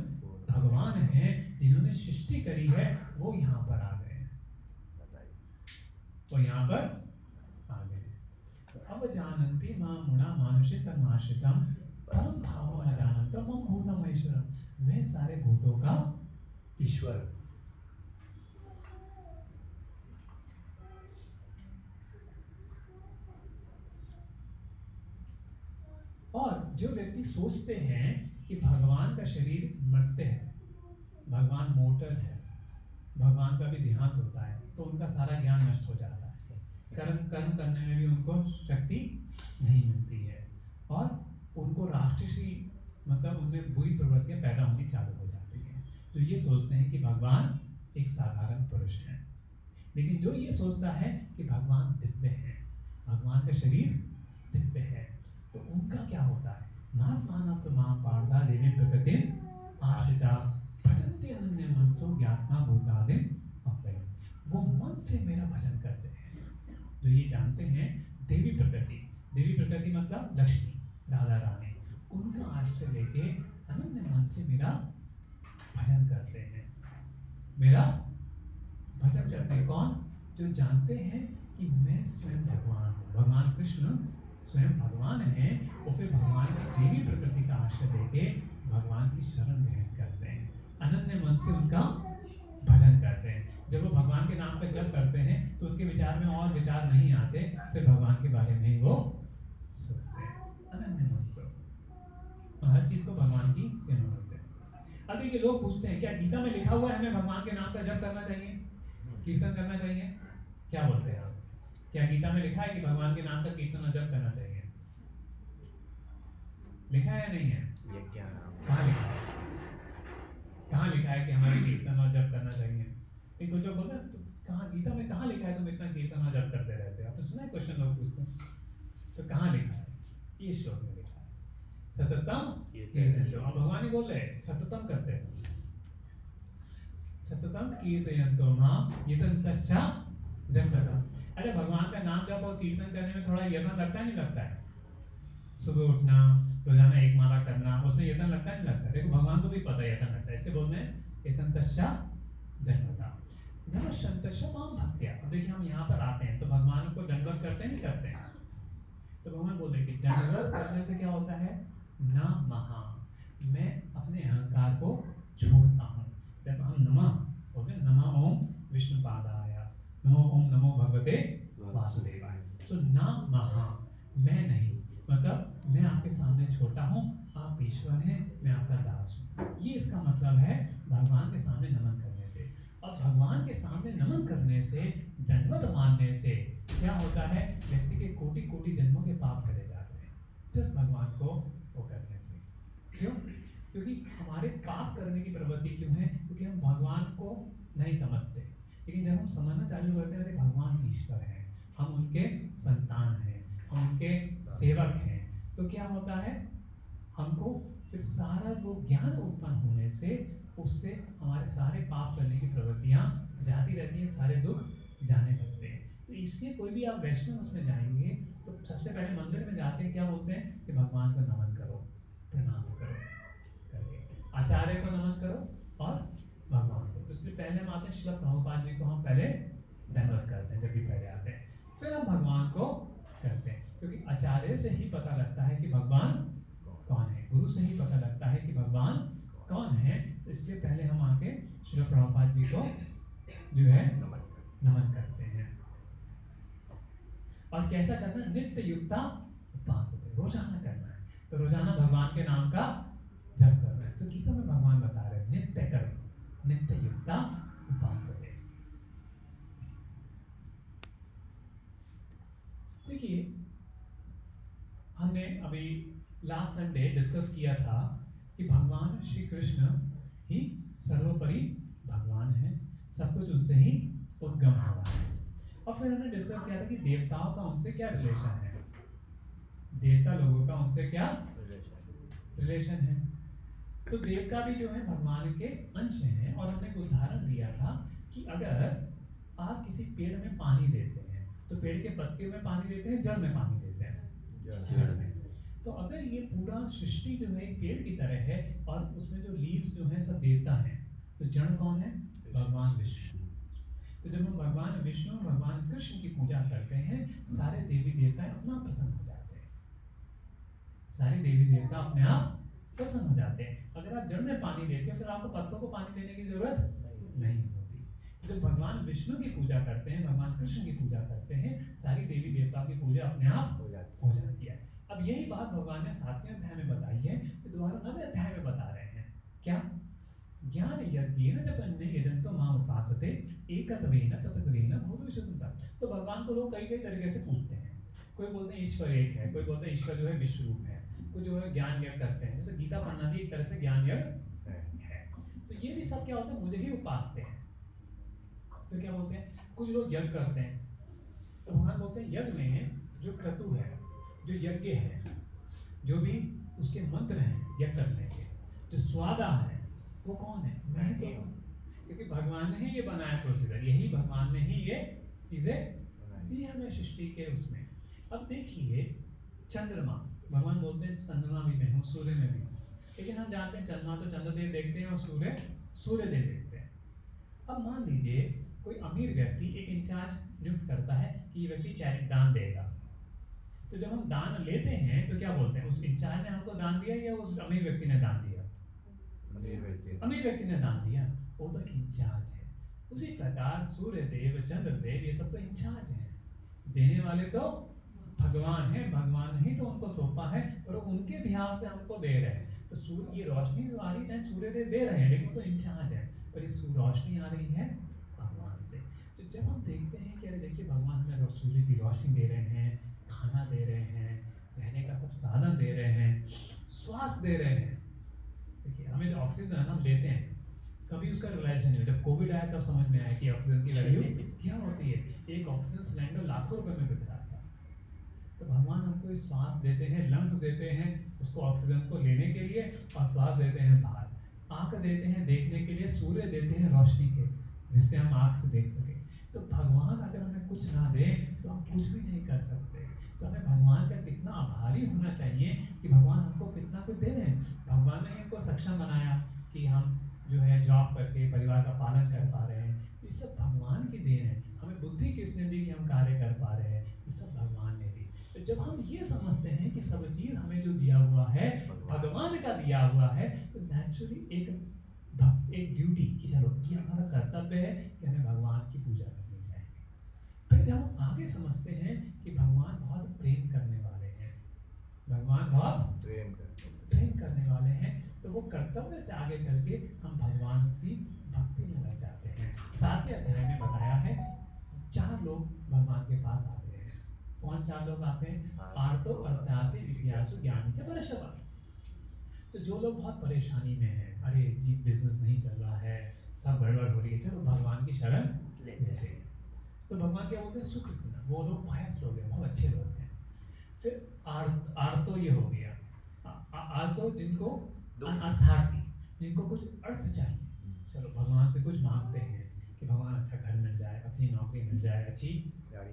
भगवान हैं, जिन्होंने सृष्टि करी है, वो यहाँ पर आ गए हैं, वो यहाँ पर आ गए हैं। तो अब अवजानन्ति मां मुना मानुषे तन्माश्रितम् परम भावम अजानन्तं मम भूतम ऐश्वरम। मैं सारे भूतों का ईश्वर। और जो व्यक्ति सोचते हैं कि भगवान का शरीर मरते है, भगवान मोटर है, भगवान का भी देहांत होता है, तो उनका सारा ज्ञान नष्ट हो जाता है। कर्म करने में भी उनको शक्ति नहीं मिलती है और उनको राष्ट्रीय मतलब उनमें बुरी प्रवृत्तियां पैदा होनी चालू हो जाती हैं। तो ये सोचते हैं कि भगवान एक साधारण पुरुष है। लेकिन जो ये सोचता है कि भगवान दिव्य है, भगवान का शरीर दिव्य है, तो उनका क्या होता है? महात्मानस्तु मां पार्था देवी प्रकृति आश्रिता भजन्ते अनन्य मनसो ज्ञात्मा भूतादिम अव्ययम्। वो मन से मेरा भजन करते हैं, जो ये जानते हैं देवी प्रकृति। देवी प्रकृति मतलब लक्ष्मी, राधा रानी, उनका आश्रय लेके अनन्य मन से मेरा भजन करते हैं। मेरा भजन करते हैं कौन? जो जानते हैं कि मैं स्वयं भगवान हूँ, भगवान कृष्ण स्वयं भगवान है, और फिर भगवान की देवी प्रकृति का आश्रय लेके भगवान की शरण ग्रहण करते हैं, अनन्य मन से उनका भजन करते हैं। जब वो भगवान के नाम का जप करते हैं तो उनके विचार में और विचार नहीं आते, सिर्फ भगवान के बारे में ही वो सोचते हैं, अनन्य मन से, और हर चीज को भगवान की सेवा करते हैं। अब देखिए, लोग पूछते हैं क्या गीता में लिखा हुआ है हमें भगवान के नाम का जप करना चाहिए, कीर्तन करना चाहिए? क्या बोलते हैं आप? क्या गीता में लिखा है कि भगवान के नाम का कीर्तन और जप करना चाहिए? लिखा है या नहीं है? ये क्या नाम? कहाँ लिखा है? कहाँ लिखा है कि हमारे कीर्तन और जप करना चाहिए? एक कुछ लोग बोलते हैं तो कहाँ गीता में कहाँ लिखा है तुम इतना कीर्तन और जप करते रहते हो? आपने सुना है क्वेश्चन लोग पूछते हैं, तो कहाँ लिखा है? ये श्लोक में लिखा है, सततम कीर्तन। जो आप भगवान ही बोल रहे हैं, सततम करते हैं, सततम कीर्तयन्तो मां यतन्तश्च जन्मतः। अरे भगवान का नाम जप और कीर्तन करने में थोड़ा यत्न लगता है, नहीं लगता है? सुबह उठना, रोजाना एक माला करना, उसमें यत्न लगता है, नहीं लगता? देखो भगवान को भी पता है यत्न लगता है, इसलिए बोलते हैं यतन्तश्च जन्मतः नमस्यन्तश्च मां भक्त्या। अब देखिए हम यहाँ पर आते हैं तो भगवान को दंडवत करते हैं, नहीं करते हैं? तो भगवान बोलते हैं कि दंडवत करने से क्या होता है? न महा, मैं अपने अहंकार को छोड़ता हूँ। जब हम नमः बोलते हैं, नमः ओम विष्णुपादाय, नमो ओम नमो भगवते वासुदेवाय, तो ना महा, मैं नहीं, मतलब मैं आपके सामने छोटा हूँ, आप ईश्वर हैं, मैं आपका दास हूँ। ये इसका मतलब है भगवान के सामने नमन करने से। और भगवान के सामने नमन करने से, दंडवत मानने से क्या होता है? व्यक्ति के कोटि कोटि जन्मों के पाप चले जाते हैं, जिस भगवान को वो करने से। क्यों? क्योंकि हमारे पाप करने की प्रवृत्ति क्यों है? क्योंकि हम भगवान को नहीं समझते। लेकिन जब हम समझना चालू करते हैं, अरे भगवान ईश्वर है, हम उनके संतान हैं, हम उनके सेवक हैं, तो क्या होता है? हमको फिर सारा जो ज्ञान उत्पन्न होने से, उससे हमारे सारे पाप करने की प्रवृत्तियां जाती रहती हैं, सारे दुख जाने लगते हैं। तो इसलिए कोई भी आप वैष्णव उसमें जाएंगे तो सबसे पहले मंदिर में जाते हैं, क्या बोलते हैं कि भगवान को नमन करो, प्रणाम करो, करके आचार्य को नमन करो और भगवान को। इसलिए पहले हम आते हैं श्रील प्रभुपाद जी को, हम पहले दंडवत करते हैं जब भी पहले आते हैं, फिर हम भगवान को करते हैं। क्योंकि आचार्य से ही पता लगता है कि भगवान कौन है, गुरु से ही पता लगता है कि भगवान कौन है। तो इसलिए पहले हम आके श्रील प्रभुपाद जी को जो है नमन करते हैं। और कैसा करना? नित्य युक्ता उपासते, रोजाना करना है। तो रोजाना भगवान के नाम का जप करना है। तो गीता में भगवान बता रहे हैं नित्य करो, नित्य युक्ता उपासते। देखिए हमने अभी लास्ट संडे डिस्कस किया था कि भगवान श्री कृष्ण ही सर्वोपरि भगवान है, सब कुछ उनसे ही उद्गम हुआ है। और फिर हमने डिस्कस किया था कि देवताओं का उनसे क्या रिलेशन है, देवता लोगों का उनसे क्या रिलेशन है। तो देवता भी जो है भगवान के अंश हैं। और हमने एक उदाहरण दिया था कि अगर आप किसी पेड़ में पानी देते हैं तो पेड़ के पत्तियों में पानी देते हैं, जड़ में पानी देते हैं, जड़ में। तो अगर ये पूरा सृष्टि जो है एक पेड़ की तरह है और उसमें जो लीव्स जो हैं सब देवता हैं, तो जड़ कौन है? भगवान विष्णु। तो जब हम भगवान विष्णु भगवान कृष्ण की पूजा करते हैं, सारे देवी देवता अपना प्रसन्न हो जाते हैं। सारे देवी देवता अपने आप प्रसन्न हो जाते हैं। अगर आप जड़ में पानी देते हो, फिर आपको पत्तों को पानी देने की जरूरत नहीं होती। जब भगवान विष्णु की पूजा करते हैं, भगवान कृष्ण की पूजा करते हैं, सारी देवी देवताओं की पूजा अपने आप हो जाती है। अब यही बात भगवान ने 7वें अध्याय में बताई है, तो दोबारा 9वें अध्याय में बता रहे हैं क्या? ज्ञान यज्ञेन च पन्ने यजन्तो माम उपासते एकत्वेन पृथक्त्वेन भूतविशुद्धं। तो भगवान को लोग कई कई तरीके से पूछते हैं। कोई बोलते हैं ईश्वर एक है, कोई बोलते हैं ईश्वर जो है विश्व रूप है, कुछ जो है ज्ञान यज्ञ करते हैं, जैसे गीता पढ़ना भी एक तरह से ज्ञान यज्ञ है। तो ये भी सब क्या होता है, मुझे ही उपासते हैं। तो क्या बोलते हैं, कुछ लोग यज्ञ करते हैं, तो भगवान बोलते हैं यज्ञ में जो क्रतु है, जो यज्ञ है, जो भी उसके मंत्र हैं यज्ञ करने के, जो स्वादा है, वो कौन है? मैं ही तो हूँ। क्योंकि भगवान ने ही ये बनाया प्रोसीजर, यही भगवान ने ही ये चीजें दी हमें सृष्टि के उसमें। अब देखिए चंद्रमा, भगवान बोलते हैं चंद्रमा भी मैं हूँ, सूर्य में भी हूँ, लेकिन हम जानते हैं चंद्रमा तो चंद्रदेव देखते हैं और सूर्य सूर्यदेव देखते हैं। अब मान लीजिए कोई अमीर व्यक्ति एक इंचार्ज नियुक्त करता है कि ये व्यक्ति चैरिटी दान देगा, तो जब हम दान लेते हैं तो क्या बोलते हैं, उस इंचार्ज ने हमको दान दिया या उस अमीर व्यक्ति ने दान दिया? अमीर व्यक्ति ने दान दिया, वो तो इंचार्ज है। उसी प्रकार सूर्यदेव चंद्रदेव ये सब तो इंचार्ज हैं, देने वाले तो भगवान है, भगवान ही तो उनको सौंपा है, पर उनके बिहाव से हमको दे रहे हैं। तो सूर्य ये रोशनी जो आ रही है सूर्यदेव दे रहे हैं, लेकिन वो तो इंचार्ज है, पर ये रोशनी आ रही है भगवान से। तो जब हम देखते हैं कि अरे देखिए भगवान हमें सूर्य की रोशनी दे रहे हैं, खाना दे रहे हैं, रहने का सब साधन दे रहे हैं, श्वास दे रहे हैं। देखिए हमें जो ऑक्सीजन हम लेते हैं, कभी उसका रियलाइजेशन नहीं हुआ। जब कोविड आया तब समझ में आया कि ऑक्सीजन की वैल्यू क्या होती है। एक ऑक्सीजन सिलेंडर लाखों रुपए में बिक रहा था। तो भगवान हमको इस श्वास देते हैं, लंग्स देते हैं उसको ऑक्सीजन को लेने के लिए, और श्वास देते हैं बाहर, आंख देते हैं देखने के लिए, सूर्य देते हैं रोशनी के, जिससे हम आंख से देख सके। तो भगवान अगर हमें कुछ ना दे तो हम कुछ भी नहीं कर सकते। तो हमें भगवान का कितना आभारी होना चाहिए कि भगवान हमको कितना कुछ दे रहे हैं। भगवान ने हमको सक्षम बनाया कि हम जो है जॉब करके परिवार का पालन कर पा रहे हैं, ये सब भगवान की देन है। हमें बुद्धि किसने दी कि हम कार्य कर पा रहे हैं, ये सब भगवान ने दी। तो जब हम ये समझते हैं कि सब चीज़ हमें जो दिया हुआ है भगवान का दिया हुआ है, तो नेचुरली एक ड्यूटी कि चलो ये हमारा कर्तव्य है कि हमें भगवान की पूजा करनी चाहिए। फिर जब हम आगे समझते हैं कि भगवान बहुत प्रेम करने वाले हैं, भगवान बहुत प्रेम करने वाले हैं, तो वो कर्तव्य से आगे चल के हम भगवान की भक्ति में लग जाते हैं। 7वें अध्याय में बताया है 4 लोग भगवान के पास आते हैं। कौन 4 लोग आते हैं? आर्तो अर्थाति जिज्ञासु ज्ञानी च परशवा। तो जो लोग बहुत परेशानी में हैं, अरे जी बिजनेस नहीं चल रहा है, सब गड़बड़ हो रही है, चलो भगवान की शरण लेते हैं। तो भगवान क्या बोलते हैं? सुख देना। वो लोग पायस लोग हैं, बहुत अच्छे लोग हैं। फिर आर्तो ये हो गया, आर्तो जिनको अर्थार्थी, जिनको कुछ अर्थ चाहिए, चलो भगवान से कुछ मांगते हैं कि भगवान अच्छा घर मिल जाए, अपनी नौकरी मिल जाए, अच्छी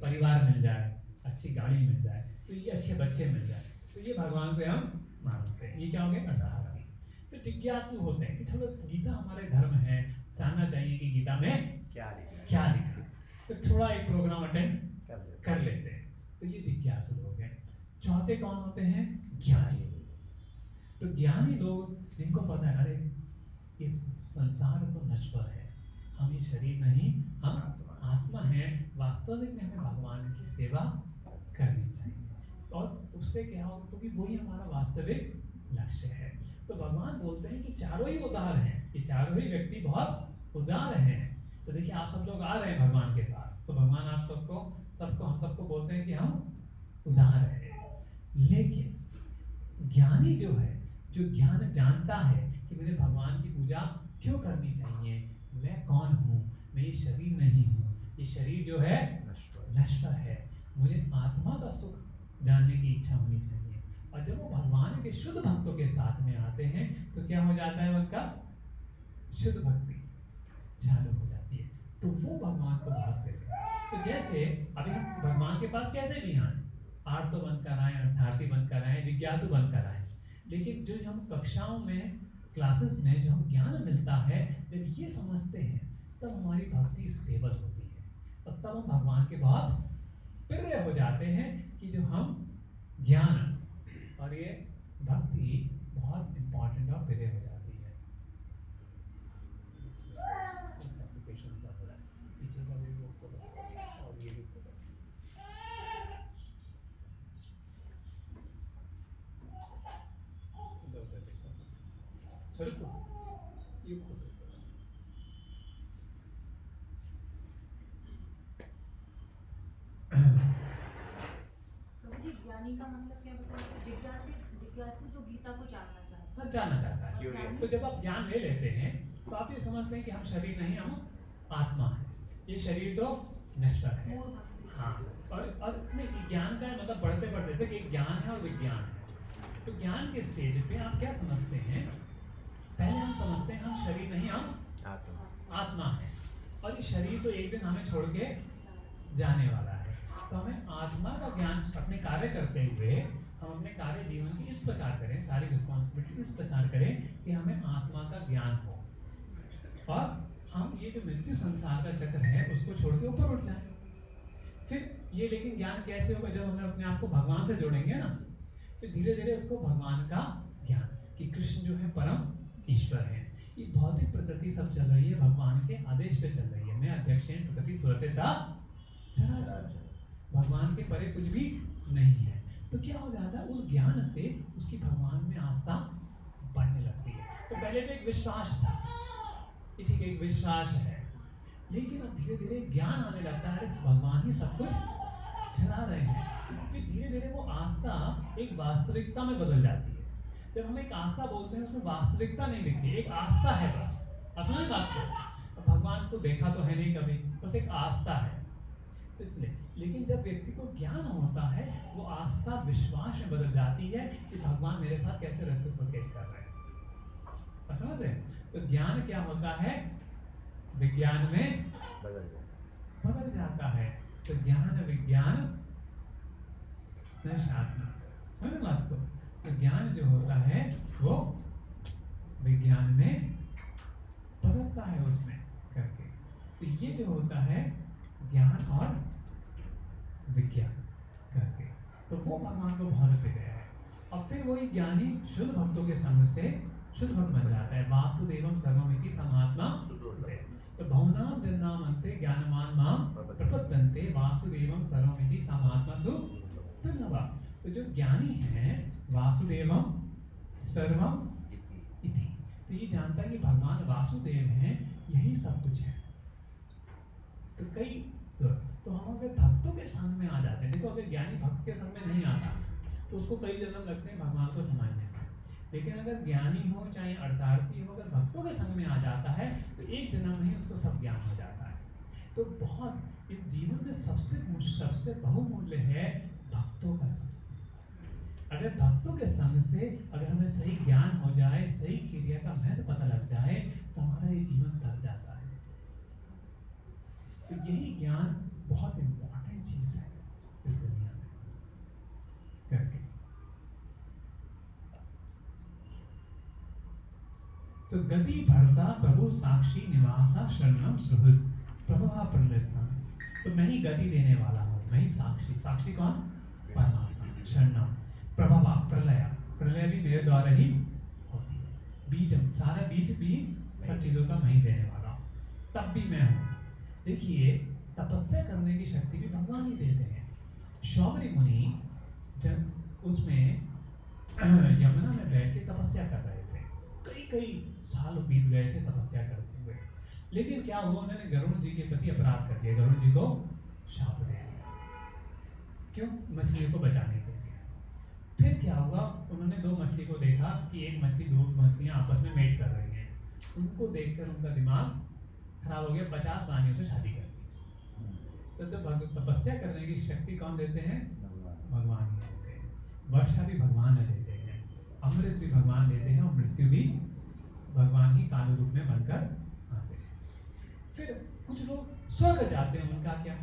परिवार मिल जाए, अच्छी गाड़ी मिल जाए, तो ये अच्छे बच्चे मिल जाए, तो ये भगवान से हम मांगते हैं। ये क्या हो गए? अर्थार्थी। फिर जिज्ञासु होते हैं कि चलो गीता हमारे धर्म है, जानना चाहिए कि गीता में क्या लिखा है, तो थोड़ा एक प्रोग्राम अटेंड कर लेते हैं। तो ये जिज्ञासु लोग हैं। चौथे कौन होते हैं? ज्ञानी। तो ज्ञानी लोग जिनको पता है अरे इस संसार तो नश्वर है, हम ये शरीर नहीं, हम आत्मा है, वास्तविक में हमें भगवान की सेवा करनी चाहिए, और उससे क्या हो, क्योंकि वही हमारा वास्तविक लक्ष्य है। तो भगवान बोलते हैं कि चारों ही उदार हैं, ये चारों ही व्यक्ति बहुत उदार हैं। तो देखिए आप सब लोग आ रहे हैं भगवान के पास, तो भगवान आप सबको हम सबको बोलते हैं कि हम उदार हैं। लेकिन ज्ञानी जो है, जो ज्ञान जानता है कि मुझे भगवान की पूजा क्यों करनी चाहिए, मैं कौन हूँ, मैं ये शरीर नहीं हूँ, ये शरीर जो है नश्वर है, मुझे आत्मा का सुख जानने की इच्छा होनी चाहिए। और जब वो भगवान के शुद्ध भक्तों के साथ में आते हैं तो क्या हो जाता है, उनका शुद्ध भक्ति चालू हो जाती है, तो वो भगवान को भागते हैं। तो जैसे अभी हम भगवान के पास कैसे भी आए, आर्तो बनकर आए, अर्थार्थी बनकर आए, जिज्ञासु बनकर आए, लेकिन जो हम कक्षाओं में, क्लासेस में जो हम ज्ञान मिलता है, जब ये समझते हैं तब हमारी भक्ति स्टेबल होती है। और तब हम भगवान के बहुत प्रिय हो जाते हैं कि जो हम ज्ञान और ये भक्ति बहुत इंपॉर्टेंट और प्रिय हो जाती है। पीछे का भी वो करो और ये भी करो। चलो ये खोलो। प्रभु जी, ज्ञानी का मतलब क्या बताया? जिज्ञासु जो गीता को जानना चाहता है। हाँ, जानना चाहता है। Curious. तो जब आप ज्ञान ले लेते हैं तो आप ये समझते हैं कि हम शरीर नहीं, हम आत्मा है। ये शरीर तो नश्वर है। मूल भक्ति। हाँ, और नहीं, ज्ञान का मतलब बढ़ते बढ़ते जैसे कि ज्ञान है और विज्ञान है। तो ज्ञान के स्टेज पे आप क्या समझते हैं? पहले हम समझते हैं हम शरीर नहीं, हम आत्मा है, और ये शरीर तो एक दिन हमें छोड़ के जाने वाला है। तो हमें आत्मा का ज्ञान अपने कार्य करते हुए हम अपने कार्य जीवन की इस प्रकार करें, सारी रिस्पॉन्सिबिलिटी इस प्रकार करें कि हमें आत्मा का ज्ञान हो और हम ये जो मृत्यु संसार का चक्र है उसको छोड़ के ऊपर उठ जाएं। फिर ये लेकिन ज्ञान कैसे होगा? जब हम अपने आप को भगवान से जोड़ेंगे ना, फिर धीरे धीरे उसको भगवान का ज्ञान कि कृष्ण जो है परम ईश्वर है। ये भौतिक प्रकृति सब चल रही है भगवान के आदेश पे चल रही है। मैं अध्यक्ष प्रकृति स्वते सा चराचर, भगवान के परे कुछ भी नहीं है। तो क्या हो जाता है? उस ज्ञान से उसकी भगवान में आस्था बढ़ने लगती है। तो पहले तो एक विश्वास था कि ठीक है, एक विश्वास है, लेकिन अब धीरे धीरे ज्ञान आने लगता है भगवान ही सब कुछ चला रहे हैं। फिर धीरे धीरे वो आस्था एक वास्तविकता में बदल जाती है। जब हम एक आस्था बोलते हैं उसमें वास्तविकता नहीं दिखती, एक आस्था है बस। अपना बात को भगवान को देखा तो है नहीं कभी, बस एक आस्था है। तो इसलिए लेकिन जब व्यक्ति को ज्ञान होता है वो आस्था विश्वास में बदल जाती है कि भगवान मेरे साथ कैसे रेसिप्रोकेट कर रहे हैं। समझ रहे? तो ज्ञान क्या होता है? विज्ञान में बदल जाता है। तो ज्ञान विज्ञान आत्मा, समझ बात को? तो ज्ञान जो होता है वो विज्ञान में बदलता है उसमें करके। तो ये जो होता है ज्ञान और विज्ञान करके, तो वो भगवान को बहुत प्रिय है। और फिर वही ज्ञानी शुद्ध भक्तों के संग से शुद्ध भक्त बन जाता है। वासुदेवम सर्वमिति समात्मा। तो बहुनाम जन्नाम अंते ज्ञानमान माम प्रपद्यन्ते वासुदेवम सर्वमिति समात्मा सुदुर्लभा। तो जो ज्ञानी है वासुदेवम सर्वम इति, तो ये जानता है कि भगवान वासुदेव हैं, यही सब कुछ है। तो कई तो हम अगर भक्तों के संग में आ जाते हैं, देखो अगर ज्ञानी भक्त के संग में नहीं आता तो उसको कई जन्म लगते हैं भगवान को समझने में। लेकिन अगर ज्ञानी हो चाहे अर्थार्थी हो, अगर भक्तों के संग में आ जाता है तो एक जन्म में ही उसको सब ज्ञान हो जाता है। तो बहुत इस जीवन में सबसे बहुमूल्य है भक्तों का संग। अगर भक्तों के संग से अगर हमें सही ज्ञान हो जाए, सही क्रिया का महत्व पता लग जाए तो हमारा ये जीवन तर जाता है। तो यही ज्ञान बहुत इंपॉर्टेंट चीज है इस दुनिया में करके। तो गति भरता प्रभु साक्षी निवासा शरणम सुहृद प्रभा प्रलयस्थान। तो मैं ही गति देने वाला हूँ, मैं ही साक्षी। साक्षी कौन? परमात्मा। शरणम प्रभवा प्रलय, प्रलय भी मेरे द्वारा ही होती है। बीजम, सारा बीज भी सब चीजों का मैं ही देने वाला हूँ, तब भी मैं हूँ। देखिए तपस्या करने की शक्ति भी भगवान ही देते हैं। शौमरी मुनि जब उसमें यमुना में बैठ के तपस्या कर रहे थे, कई साल बीत गए थे तपस्या करते हुए, लेकिन क्या हुआ, उन्होंने गरुड़ जी के प्रति अपराध कर दिया, गरुड़ जी को शाप दे दिया। क्यों? मछलियों को बचाने के लिए। फिर क्या हुआ, उन्होंने दो मछली को देखा कि एक मछली दो मछलियां आपस में मेट कर रही हैं। उनको देखकर उनका दिमाग खराब हो गया, 50 रानियों से शादी कर दी। तो जब तपस्या करने की शक्ति कौन देते हैं? भगवान ही देते हैं। वर्षा भी भगवान देते हैं, अमृत भी भगवान देते हैं, और मृत्यु भी भगवान ही काल रूप में बनकर आते हैं। फिर कुछ लोग स्वर्ग जाते हैं, उनका क्या?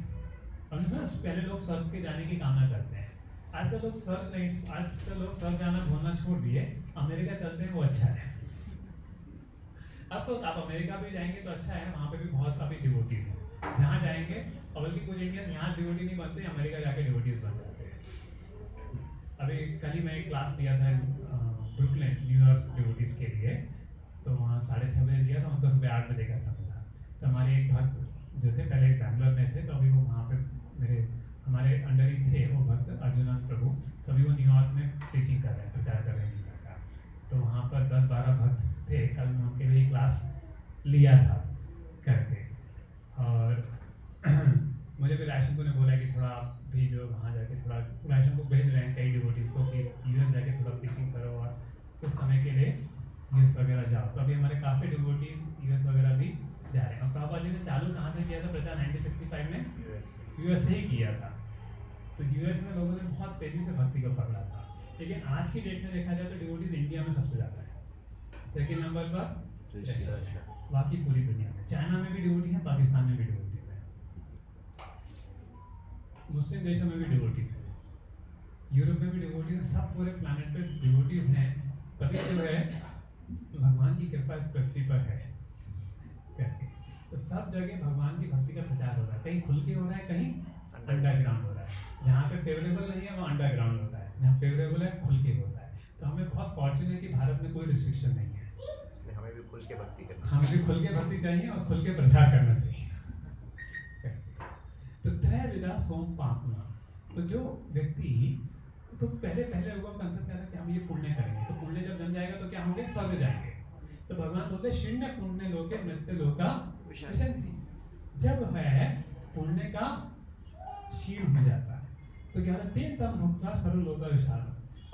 पहले लोग स्वर्ग के जाने की कामना करते हैं, आजकल लोग स्वर्ग नहीं, आजकल लोग स्वर्ग जाना भूलना छोड़ दिए, अमेरिका चलते हैं, वो अच्छा है। अब तो आप अमेरिका भी जाएंगे तो अच्छा है, वहाँ पे भी बहुत अभी डिवोटीज हैं। जहाँ जाएंगे, और बल्कि कुछ इंडियन यहाँ डिवोटी नहीं बनते, अमेरिका जाके डिवोटीज बन जाते हैं। अभी कल ही मैं एक क्लास लिया था ब्रुकलिन, न्यूयॉर्क डिवोटीज के लिए, तो वहाँ 6:30 बजे लिया था, उनको सुबह 8 बजे का समय था। तो हमारे एक भक्त जो थे, पहले बैंगलोर में थे, तो अभी वो वहाँ पे हमारे अंडर ही थे वो भक्त अर्जुनन प्रभु। तो अभी वो न्यूयॉर्क में टीचिंग कर रहे हैं, प्रचार कर रहे हैं गीता का। तो वहाँ पर 10-12 भक्त थे, कल मैं उनके लिए क्लास लिया था करके। और मुझे भी राशन को ने बोला कि थोड़ा भी जो वहाँ जाके थोड़ा राशन को भेज रहे हैं कई डिवोटीज को कि यूएस जाके थोड़ा टीचिंग करो और कुछ समय के लिए यूएस वगैरह जाओ। तो अभी हमारे काफ़ी डिवोटीज यूएस वगैरह भी जा रहे हैं। और प्रभुपाद जी ने चालू कहाँ से किया था प्रचार? 1965 में यूएस से ही किया था। तो यूएस में लोगों ने बहुत तेजी से भक्ति को पकड़ा था। लेकिन आज की डेट में देखा जाए तो डिवोटीज इंडिया में सबसे ज़्यादा है, सेकेंड नंबर पर रशिया, बाकी पूरी दुनिया में। चाइना में भी डिवोटी है, पाकिस्तान में भी डिवोटीज है, मुस्लिम देशों में भी डिवोटीज है, यूरोप में भी डिवोटीज है, सब पूरे प्लानट पे डिवोटीज हैं। तभी जो है भगवान की कृपा इस पृथ्वी पर है करके। तो सब जगह भगवान की भक्ति का प्रचार हो रहा है, कहीं खुल के हो रहा है, कहीं अंडरग्राउंड हो रहा है। जहाँ पे फेवरेबल नहीं है वहाँ अंडरग्राउंड होता है, जहाँ फेवरेबल है खुल के होता है। तो हमें बहुत फॉर्चुनेट है कि भारत में कोई रिस्ट्रिक्शन नहीं है, इसलिए हमें भी खुल के भक्ति करनी हमें भी खुल के भक्ति चाहिए और खुल के प्रचार करना चाहिए। तो त्रैविधा सोम पापना, तो जो व्यक्ति, तो पहले लोगों का कंसेप्ट क्या था कि हम ये पुण्य करेंगे, तो पुण्य जब जम जाएगा तो क्या होंगे? स्वर्ग जाएंगे। तो भगवान बोलते शून्य पुण्य लोके मृत्यु लोका विशंति। जब है पुण्य का क्षीण हो जाता है तो क्या होता है? तेन तम भुक्त्वा सर्व लोका विशाल।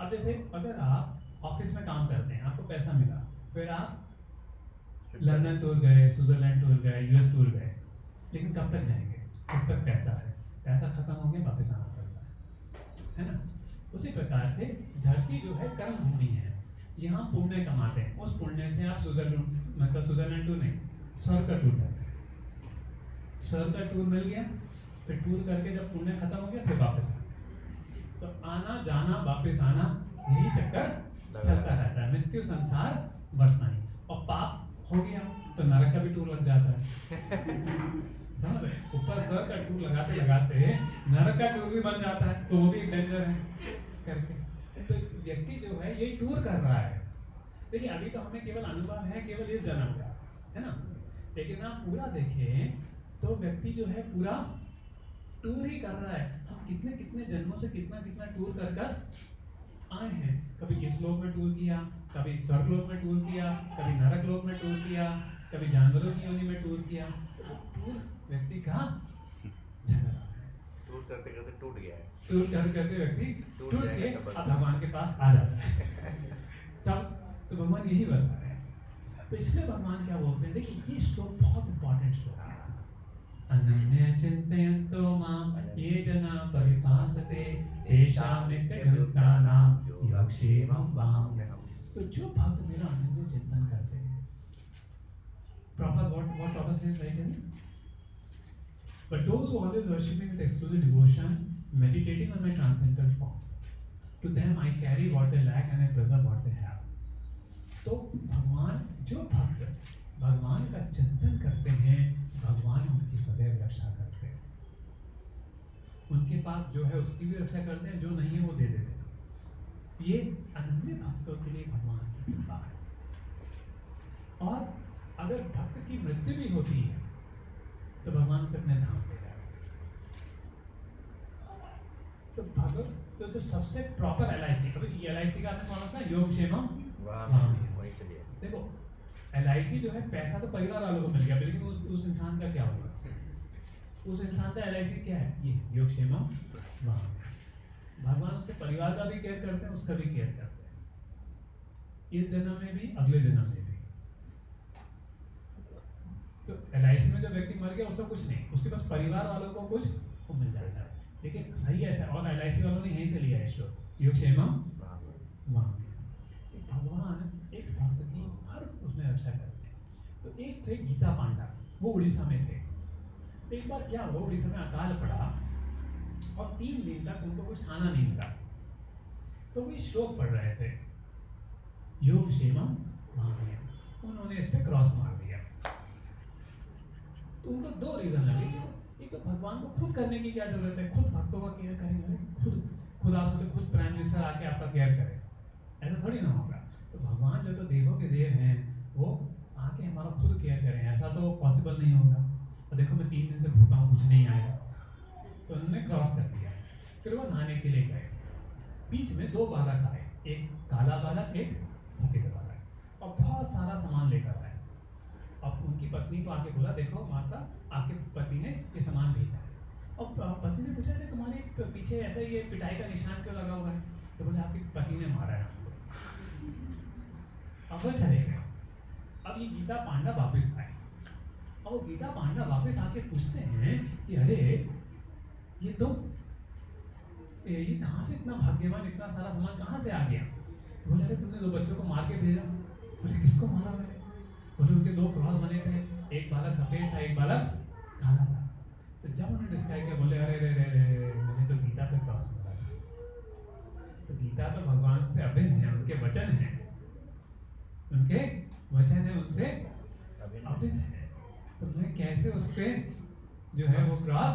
अब जैसे अगर आप ऑफिस में काम करते हैं, आपको पैसा मिला, फिर आप लंदन टूर गए, स्विट्जरलैंड टूर गए, यूएस टूर गए, लेकिन कब तक जाएंगे? कब तक पैसा है? पैसा खत्म हो गया, वापस आना पड़ता है ना? उसी प्रकार से धरती जो है कर्म भूमि है, यहाँ पुण्य कमाते हैं, उस पुण्य से आप स्विट्जरलैंड टूर नहीं, स्वर्ग का टूर करते हैं। स्वर्ग का टूर मिल गया, फिर टूर करके जब पुण्य खत्म हो गया फिर वापस आना। तो आना जाना वापस आना यही चक्कर चलता रहता है, मृत्यु संसार बढ़ना ही। और पाप हो गया तो नरक का भी टूर लग जाता है। समझ रहे? ऊपर स्वर्ग का टूर लगाते लगाते नरक का टूर भी बन जाता है, तो वो भी एक डेंजर है करके। तो व्यक्ति जो है ये टूर कर रहा है। देखिए अभी तो हमें केवल अनुभव है केवल इस जन्म का, है ना? लेकिन आप पूरा देखें तो व्यक्ति जो है पूरा टूर ही कर रहा है। हम कितने कितने जन्मों से कितना कितना टूर कर कर आए हैं। कभी इस लोक में टूर किया, कभी स्वर्ग लोक में टूर किया, कभी नरक लोक में टूर किया, कभी जानवरों की योनि में टूर किया। तो टूर व्यक्ति का चल रहा है, टूर करते करते टूट गया है। टूर करते करते व्यक्ति टूट टूट जाएगा के तब अब भगवान के पास आ जाता है। तब तो भगवान यही बता रहे हैं। तो इसलिए भगवान क्या बोलते हैं? देखिए ये श्लोक बहुत इंपॉर्टेंट श्लोक है। अनन्य चिन्तयन्तो मां ये जना परिपासते तेषां नित्ययुक्तानां योगक्षेमं वहाम्यहम्। तो जो भक्त मेरा अनन्य चिंतन करते हैं, proper what Prabhupada says, right? But those who always worship me with exclusive devotion, meditating on my transcendental form, to them I carry what they lack and I preserve what they have. तो भगवान, जो भक्त भगवान का चिंतन करते हैं, भगवान उनकी सदैव रक्षा करते हैं। उनके पास जो है उसकी भी रक्षा करते हैं, जो नहीं है वो दे देते हैं। ये अनन्य भक्तों के लिए भगवान की कृपा है। और अगर भक्त की मृत्यु भी होती है तो भगवान उसे अपने धाम ले जाएगा। तो भगत तो जो सबसे प्रॉपर LIC, अभी LIC का आपने कौन सा योगक्षेमम वहीं चलिए। देखो LIC जो है पैसा तो परिवार वालों को मिल गया, लेकिन उस इंसान का क्या होगा? उस इंसान का LIC क्या है? ये योगक्षेमम वहां। भगवान उसके परिवार का भी केयर करते हैं, उसका भी केयर करते हैं, इस जन्म में भी अगले जन्म में भी। तो LIC में जो व्यक्ति मर गया उसका कुछ नहीं, उसके पास परिवार वालों को कुछ वो मिल जाता है। लेकिन सही ऐसा, और LIC वालों ने यहीं से लिया है श्लोक योगक्षेमम वहां। भगवान एक भक्त की हर उसमें रक्षा करते हैं। तो एक थे गीता पांडा, वो उड़ीसा में थे। तो एक बार क्या हुआ, उड़ीसा में अकाल पड़ा और 3 दिन तक उनको कुछ खाना नहीं मिला। तो वो श्लोक पढ़ रहे थे योगक्षेमम वहाम्यहम्। उन्होंने इस पे क्रॉस मार दिया। तो उनको दो रीजन लगे कि एक तो भगवान को खुद करने की क्या जरूरत है, खुद भक्तों का केयर करेंगे, खुद आप सोचो खुद प्राइम मिनिस्टर आके आपका केयर करे, ऐसा थोड़ी ना होगा। तो भगवान जो तो देवों के देव हैं वो आके हमारा खुद केयर करें, ऐसा तो पॉसिबल नहीं होगा। और देखो मैं 3 दिन से भूखा हूँ, कुछ नहीं आया, तो उन्होंने क्रॉस कर दिया। फिर वो नहाने के लिए गए, बीच में 2 बालक आए, एक काला बालक एक सफेद बालक, और बहुत सारा सामान लेकर आए। अब उनकी पत्नी को आके बोला, देखो माता आपके पति ने ये सामान भेजा है। और पत्नी ने पूछा कि तुम्हारे पीछे ऐसा ये पिटाई का निशान क्यों लगा हुआ है? तो बोले आपके पति ने मारा है हमको। अब वो चले गए। अब ये गीता पांडा वापस आए, और वो गीता पांडा वापस आके पूछते हैं कि अरे ये कहाँ से इतना भाग्यवान, इतना सारा सामान कहाँ से आ गया? तो बोले अरे तुमने 2 बच्चों को मार के भेजा। बोले किसको मारा मैंने? बोले उनके 2 क्रॉस बने थे, एक बालक सफेद था एक बालक काला था। तो जब उन्होंने डिस्क्राइब किया बोले अरे रे रे रे मैंने तो गीता पे क्रॉस मारा था। तो गीता तो भगवान से अभिन्न है, उनके वचन है, उनके वचन है उनसे अभिन्न है, तो मैं कैसे उस पे जो है वो क्रॉस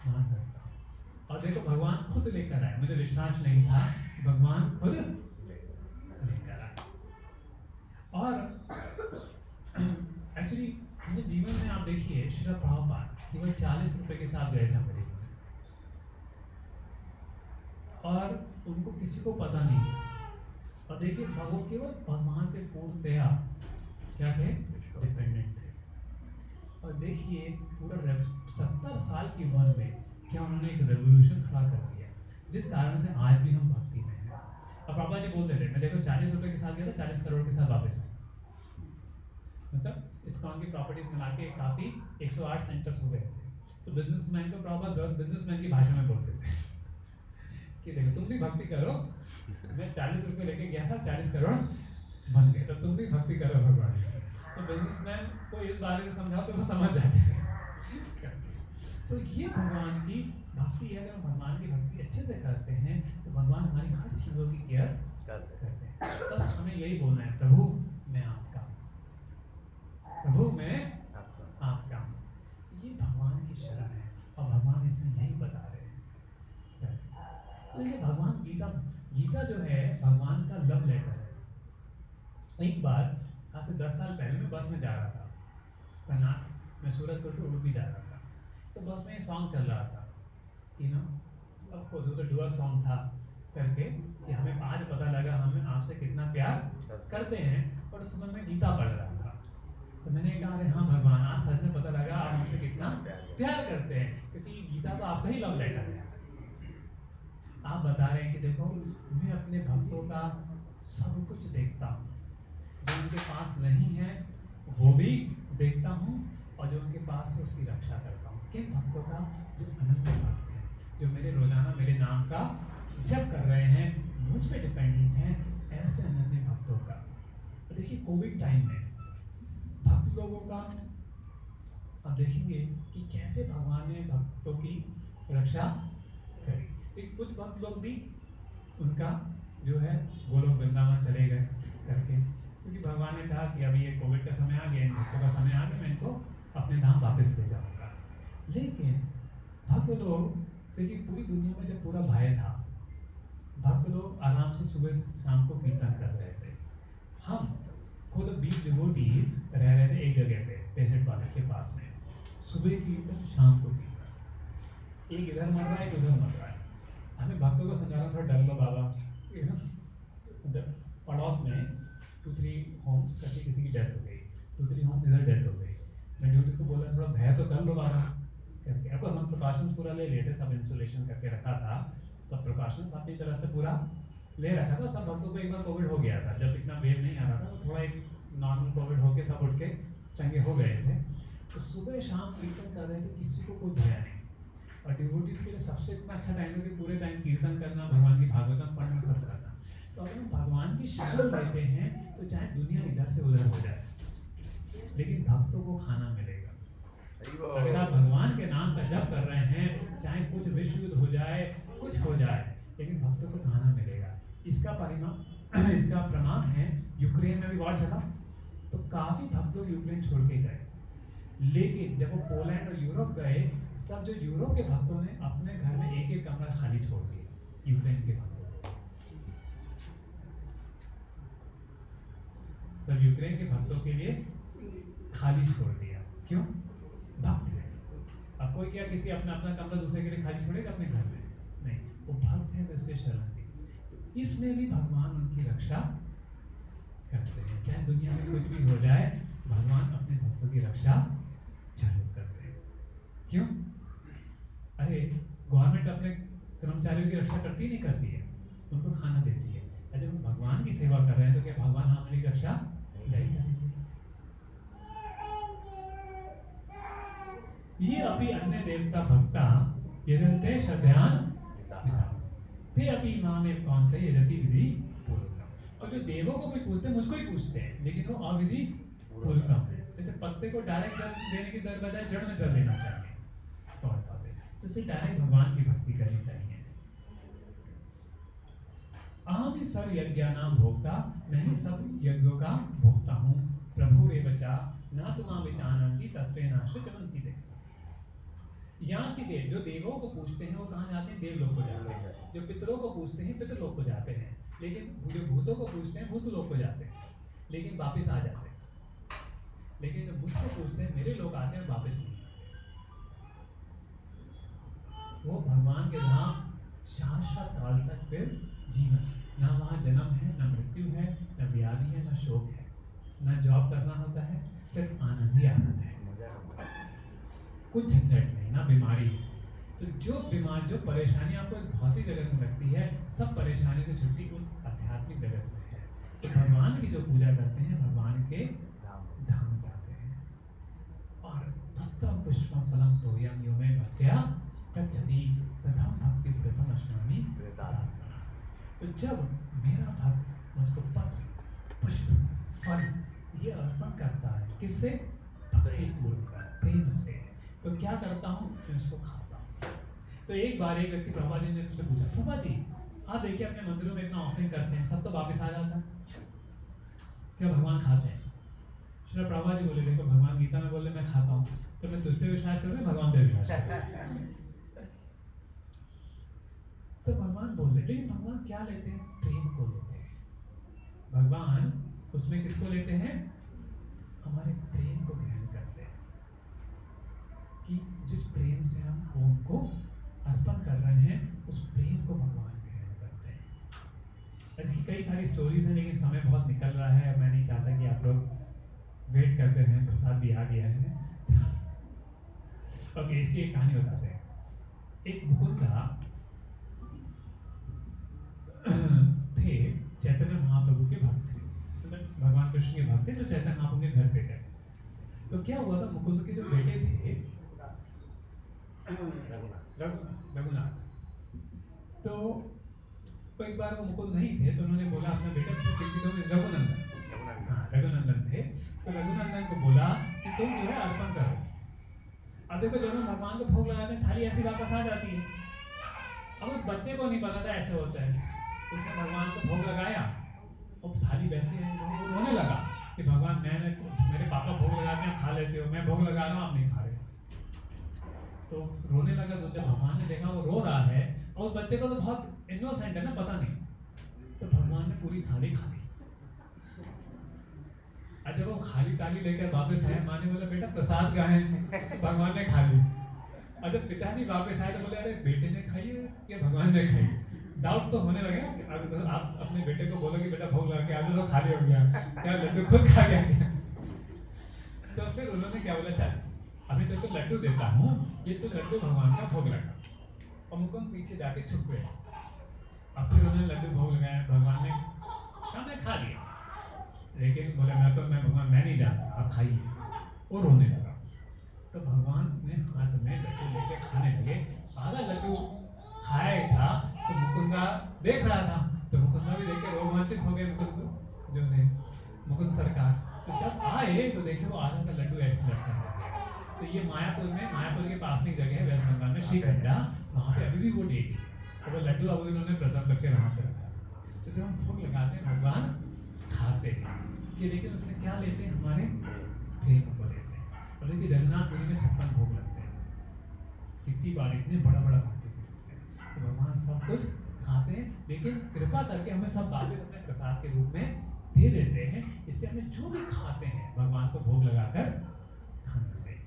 मार सकता हूँ? और देखो भगवान खुद लेकर आए, मुझे विश्वास नहीं था, भगवान खुद लेकर आए। और एक्चुअली मेरे जीवन में आप देखिए श्रील प्रभुपाद केवल 40 रुपए के साथ गए थे अमेरिका में, और उनको किसी को पता नहीं था। और देखिए वो केवल भगवान पे पूर्णतया क्या थे, डिपेंडेंट थे। और देखिए पूरा 70 साल की उम्र में क्या उन्होंने एक रेवोल्यूशन खड़ा कर दिया, जिस कारण से आज भी हम भक्ति में हैं। अब पापा जी बोलते थे, मैं देखो 40 रुपए के साथ गया था, 40 करोड़ के साथ वापस आया। मतलब इस्कॉन की प्रॉपर्टीज मिला के काफी 108 सेंटर्स हो गए थे। तो बिजनेसमैन को प्रॉपर बिजनेसमैन की भाषा में बोलते थे कि देखो तुम भी भक्ति करो, मैं 40 रुपए लेके गया था, 40 करोड़ बन गए, तो तुम भी भक्ति करो भगवान की। तो बिजनेसमैन को इस बारे में समझाओ तो वो समझ जाते हैं। तो ये भगवान की भक्ति है। अगर हम भगवान की भक्ति अच्छे से करते हैं तो भगवान हमारी हर चीज़ों की केयर करते हैं। बस हमें यही बोलना है, प्रभु मैं आपका हूँ, प्रभु मैं आपका हूँ। तो ये भगवान की शरण है, और भगवान इसमें यही बता रहे हैं। तो ये भगवान गीता जो है भगवान का लव लेटर है। एक बार आज से 10 साल पहले मैं बस में जा रहा था, कर्नाटक में, सूरजपुर से उडुपी जा रहा था। तो बस में सॉन्ग चल रहा था कि ना, ऑफ कोर्स वो तो डुअल सॉन्ग था करके कि हमें आज पता लगा हमें आपसे कितना प्यार करते हैं, और उस समय मैं गीता पढ़ रहा था। तो मैंने कहा अरे हाँ भगवान, आज सच में पता लगा आप हमसे कितना प्यार करते हैं, क्योंकि गीता तो आपका ही लव लेटर है। आप बता रहे हैं कि देखो मैं अपने भक्तों का सब कुछ देखता हूँ, जो उनके पास नहीं है वो भी देखता हूँ, और जो उनके पास है उसकी रक्षा करता हूँ। किन भक्तों का? जो अनंत भक्त हैं, जो मेरे रोजाना मेरे नाम का जप कर रहे हैं, मुझ पे डिपेंडेंट हैं, ऐसे अनन्य भक्तों का। तो देखिए कोविड टाइम में भक्त लोगों का अब देखेंगे कि कैसे भगवान ने भक्तों की रक्षा करी। तो कुछ भक्त लोग भी उनका जो है गोलोक वृंदावन चले गए करके, क्योंकि भगवान ने चाहा कि अभी ये कोविड का समय आ गया, इन भक्तों का समय आ गया, मैं इनको अपने धाम वापस ले जाऊंगा। लेकिन भक्त लोग देखिए पूरी दुनिया में जब पूरा भय था, भक्त लोग आराम से सुबह शाम को कीर्तन कर रहे थे। हम खुद 20 डिवोटीज रह रहे थे एक जगह पे पेशेंट कॉलेज के पास में, सुबह कीर्तन शाम को कीर्तन, एक इधर मर रहा है एक उधर मर रहा है। हमें भक्तों को समझाना थोड़ा डर लो बाबा, पड़ोस में 2-3 होम्स करके किसी की डेथ हो गई, 2-3 होम्स इधर डेथ हो गई। मैं ड्यूटीज को बोला थोड़ा भय तो कर लो बाबा करके। अब हम प्रिकॉशंस पूरा ले लेते, सब इंसुलेशन करके रखा था, सब प्रिकॉशंस अपनी तरह से पूरा ले रखा था। सब भक्तों को एक बार कोविड हो गया था, जब इतना वेव नहीं आ रहा था, तो थोड़ा एक नॉर्मल कोविड होके सब उठ के चंगे हो गए थे। तो सुबह शाम कीर्तन कर रहे थे, किसी को कोई भय नहीं। और डिवोटीज के लिए सबसे इतना अच्छा टाइम है कि पूरे टाइम कीर्तन करना, भगवान की भागवतम पढ़ना, सब करना। तो अगर हम भगवान की शरण लेते हैं तो चाहे दुनिया इधर से उधर हो जाए, लेकिन भक्तों को खाना मिलेगा। अगर आप भगवान के नाम का जप कर रहे हैं, चाहे कुछ विश्व युद्ध हो जाए, कुछ हो जाए, लेकिन भक्तों को खाना मिलेगा। इसका इसका प्रमाण है, यूक्रेन में भी वॉर चला तो काफी भक्त लोग यूक्रेन छोड़ के गए, लेकिन जब वो पोलैंड और यूरोप गए, सब जो यूरोप के भक्तों ने अपने घर में एक एक कमरा खाली छोड़ दिया यूक्रेन के भक्तों ने। सब यूक्रेन के भक्तों के लिए खाली छोड़ दिया। क्यों? भक्त है। अब कोई क्या किसी अपना अपना कमरा दूसरे के लिए खाली छोड़ेगा अपने घर में? नहीं, वो भक्त है तो इससे शरण दी। तो इसमें भी भगवान उनकी रक्षा करते हैं, चाहे दुनिया में कुछ भी हो जाए, भगवान अपने भक्तों की रक्षा जरूर करते हैं। क्यों? अरे गवर्नमेंट अपने कर्मचारियों की रक्षा करती नहीं करती है, उनको खाना देती है। जब हम भगवान की सेवा कर रहे हैं तो क्या भगवान हमारी रक्षा नहीं करेंगे? ये अभी अन्य देवता भक्ता यजन्ते श्रद्धान ते अभी मामेव कौन थे यजति विधि पूर्वकम। तो जो देवों को भी पूछते हैं, मुझको ही पूछते हैं, लेकिन वो अविधि पूर्वकम है। जैसे पत्ते को डायरेक्ट जल देने की बजाय जड़ में जल देना चाहिए तोड़ पाते, तो इसे डायरेक्ट भगवान की भक्ति करनी चाहिए। अहम ही सर्व यज्ञानां भोक्ता, मैं ही सब यज्ञों का भोक्ता हूँ। प्रभु रे बचा ना तुम विचानंती तत्वेनाश चमंती दे। यहाँ की देव जो देवों को पूछते हैं वो कहाँ जाते हैं? देवलोक को जाते हैं। जो पितरों को पूछते हैं पितरलोक को जाते हैं, लेकिन जो भूतों को पूछते हैं भूतलोक को जाते हैं, लेकिन वापस आ जाते हैं। लेकिन जो मुझको पूछते हैं मेरे लोग आते हैं वापस नहीं आते। वो भगवान के धाम शाश्वत काल तक फिर जीवन, ना वहाँ जन्म है, ना मृत्यु है, ना व्याधि है, ना शोक है, ना जॉब करना होता है, सिर्फ आनंद ही आनंद है, कुछ झंझट नहीं, ना बीमारी। तो जो परेशानी आपको इस भौतिक जगत में लगती है, सब परेशानी से छुट्टी उस आध्यात्मिक जगत में है। तो भगवान की जो पूजा करते हैं, भगवान के धाम जाते हैं। और भक्तम पुष्पम फलम तोयम यो मे भक्त्या गच्छति तथम भक्ति प्रथम अश्नामि प्रदान। तो जब मेरा भक्त मुझको पत्र पुष्प फल ये अर्पण करता है, किससे? भक्ति पूर्वक प्रेम से, तो क्या करता हूँ? मैं उसको खाता हूँ। तो एक बार एक व्यक्ति प्रभा जी ने मुझसे पूछा, प्रभा जी आप देखिए अपने मंदिरों में इतना ऑफरिंग करते हैं, सब तो वापस आ जाता है, क्या भगवान खाते हैं? श्री प्रभा जी बोले, देखो भगवान गीता में बोले मैं खाता हूँ, तो मैं तुझ पे विश्वास करूँ भगवान पे विश्वास करूँ? तो भगवान बोल रहे, लेकिन भगवान क्या लेते हैं? प्रेम को लेते हैं। भगवान उसमें किसको लेते हैं? हमारे प्रेम को ग्रहण करते हैं, कि जिस प्रेम से हम ओम को अर्पण कर रहे हैं, उस प्रेम को भगवान ग्रहण करते हैं। ऐसी कई सारी स्टोरीज हैं, लेकिन समय बहुत निकल रहा है, मैं नहीं चाहता कि आप लोग वेट करते रहें, प्रसाद भी आ गया है। ओके, इसकी एक कहानी बताते हैं। एक मुकुंदा थे, चैतन्य महाप्रभु के भक्त थे, मतलब भगवान कृष्ण के भक्त थे, तो चैतन्य महाप्रभु के घर पे गए। तो क्या हुआ था, मुकुंद के जो बेटे थे रघुनाथ, तो एक बार वो मुकुंद नहीं थे, तो उन्होंने बोला अपना बेटा रघुनंदन थे, तो रघुनंदन को बोला कि तुम जो है अर्पण करो। अब देखो जब हम भगवान को भोग लगाते हैं, थाली ऐसी वापस आ जाती है। अब उस बच्चे को नहीं पता था ऐसे होता है, उसने भगवान को भोग लगाया और थाली वैसे है, वो रोने लगा कि भगवान मेरे पापा भोग लगाते हैं, खा लेते हो, मैं भोग लगा रहा हूँ आप नहीं खा रहे। तो रोने लगा। तो जब भगवान ने देखा वो रो रहा है, और उस बच्चे को तो बहुत इनोसेंट है ना, पता नहीं, तो भगवान ने पूरी थाली खा ली। और जब वो खाली थाली लेकर वापस आए, माँ ने बोला बेटा प्रसाद कहाँ है? तो भगवान ने खा ली। और जब पिताजी वापस आए तो बोले अरे बेटे ने खाई है या भगवान ने खाई? डाउट तो होने लगे ना कि अगर तो आप अपने बेटे को बोलोगे बेटा भोग लगा के आज तो खाली हो गया, क्या लड्डू खुद खा गया क्या? तो फिर उन्होंने क्या बोला, चल अभी तेरे को लड्डू देता हूँ, ये तो लड्डू भगवान का भोग लगा। और मुकुंद पीछे जाके छुप गए। अब फिर उन्होंने लड्डू भोग लगाया, भगवान ने कहा मैं खा लिया, लेकिन बोले मैं भगवान मैं नहीं जानता, आप खाइए। वो रोने लगा। तो भगवान ने हाथ में लड्डू लेके खाने लगे। आधा लड्डू खाया था तो मुकुंदा देख रहा था, तो मुकुंदा भी देख के रोमांचित हो गए, मुकुंद जो थे मुकुंद सरकार। तो जब आए तो देखे वो आधा का लड्डू ऐसे लटका है। तो ये मायापुर के पास में जगह है वेस्ट बंगाल में, श्रीखंडा, वहाँ पे अभी भी वो डेटी है। तो वो लड्डू अब उन्होंने प्रेजर्व करके वहाँ पे रखा। तो जब हम भोग लगाते हैं भगवान खाते हैं कि लेकिन उसमें क्या लेते हैं, हमारे प्रेम को लेते हैं। और देखिए जगन्नाथपुरी में 56 भोग लगते हैं, कितनी बार इतने बड़ा बड़ा भक्ति करते हैं। तो भगवान सब कुछ खाते हैं, लेकिन कृपा करके हमें सब वापस अपने प्रसाद के रूप में दे देते हैं। इसलिए हमें जो भी खाते हैं भगवान को भोग लगाकर खाना चाहिए,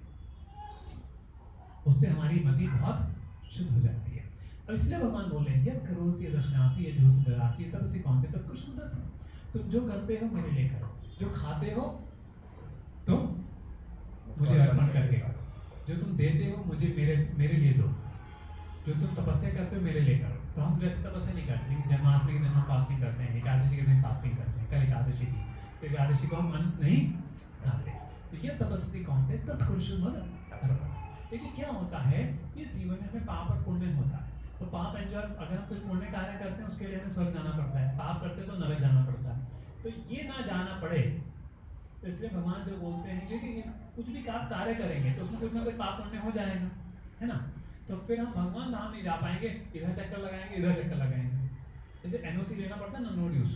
उससे हमारी मति बहुत शुद्ध हो जाती है। और इसलिए भगवान बोल रहे हैं यद करोसि दशनासि यद जोसि ददासि तपसि कौन्तेय तत्कुरुषु मदर्पणम्। तुम जो करते हो मेरे लिए करो, जो खाते हो तुम मुझे अर्पण करके करो, जो तुम देते हो मुझे मेरे लिए दो, जो तुम तपस्या करते हो मेरे लिए करो। तो हम वैसे तपस्या नहीं करते, लेकिन जन्माष्टमी के दिन हम फास्टिंग करते हैं, एकादशी के दिन फास्टिंग करते हैं। कल एकादशी थी तो एकादशी को हम अन्न नहीं खाते। तो ये तपस्या कौन्तेय तत्कुरुषु मदर्पणम्। देखिए क्या होता है, इस जीवन में हमें पाप और पुण्य होता है। तो पाप एंजॉय, अगर हम कुछ पुण्य कार्य करते हैं उसके लिए हमें स्वर्ग जाना पड़ता है, पाप करते हैं तो नरक जाना पड़ता है। तो ये ना जाना पड़े, तो इसलिए भगवान जो बोलते हैं कि कुछ भी आप कार्य करेंगे तो उसमें कुछ ना कुछ पाप पुण्य हो जाएगा, है ना। तो फिर हम भगवान धाम नहीं जा पाएंगे, इधर चक्कर लगाएंगे इधर चक्कर लगाएंगे। जैसे एनओसी लेना पड़ता है ना, नो ड्यूज।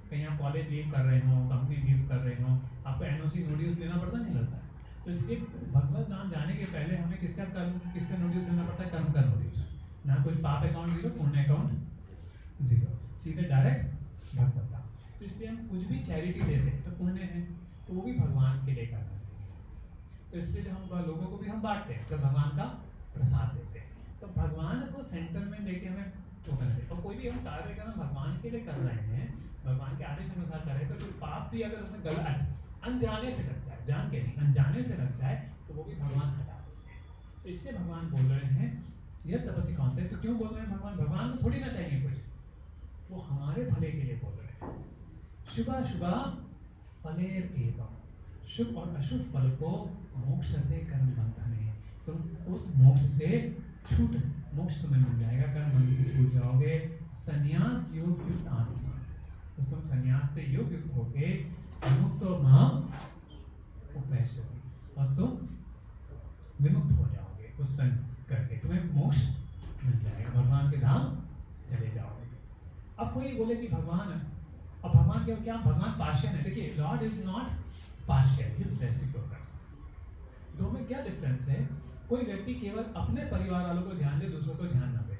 कहीं आप कॉलेज लीव कर रहे हो, कंपनी लीव कर रहे हो, आपको एनओसी नो ड्यूज लेना पड़ता नहीं लगता है। तो इसलिए भगवत धाम जाने के पहले हमें किसका नो ड्यूज लेना पड़ता है, कर्म का नो ड्यूज। ना कुछ पाप अकाउंट 0, पुण्य अकाउंट 0, सीधे डायरेक्ट भगवत धाम। तो इसलिए हम कुछ भी चैरिटी देते हैं तो पुण्य है, तो वो भी भगवान के लिए करना चाहिए। तो इसलिए जो हम लोगों को भी हम बांटते हैं तो भगवान का प्रसाद देते हैं। तो भगवान को सेंटर में लेके हमें वो करना चाहिए। और कोई भी हम कार्य अगर हम भगवान के लिए कर रहे हैं, भगवान के आदेश अनुसार कर रहे हैं, तो कोई पाप भी अगर उसमें गलत अनजाने से लग जाए, जान के नहीं अनजाने से लग जाए, तो वो भी भगवान हटा देते हैं। तो इसलिए भगवान बोल रहे हैं यह तपस्या कौन्तेय। तो क्यों बोल रहे हैं भगवान को थोड़ी ना चाहिए कुछ, वो हमारे भले के लिए बोल रहे हैं। शुभाशुभा फलेरेवम्, शुभ और अशुभ फल को मोक्ष से कर्म बंधन है। तुम उस मोक्ष से छूट, मोक्ष तुम्हें मिल जाएगा, कर्म बंधन से छूट जाओगे। संन्यास योग युक्त आत्मा, तो तुम संन्यास से योग युक्त होके विमुक्तो माम उपैश्यसि, और तुम विमुक्त हो जाओगे उस संग करके, तुम्हें मोक्ष मिल जाएगा, भगवान के धाम चले जाओगे। अब कोई बोले कि भगवान, अब भगवान क्या भगवान पार्शियल है। देखिए God is not partial, he is reciprocal. दो में क्या डिफरेंस है, कोई व्यक्ति केवल अपने परिवार वालों को ध्यान दे, दूसरों को ध्यान ना दे,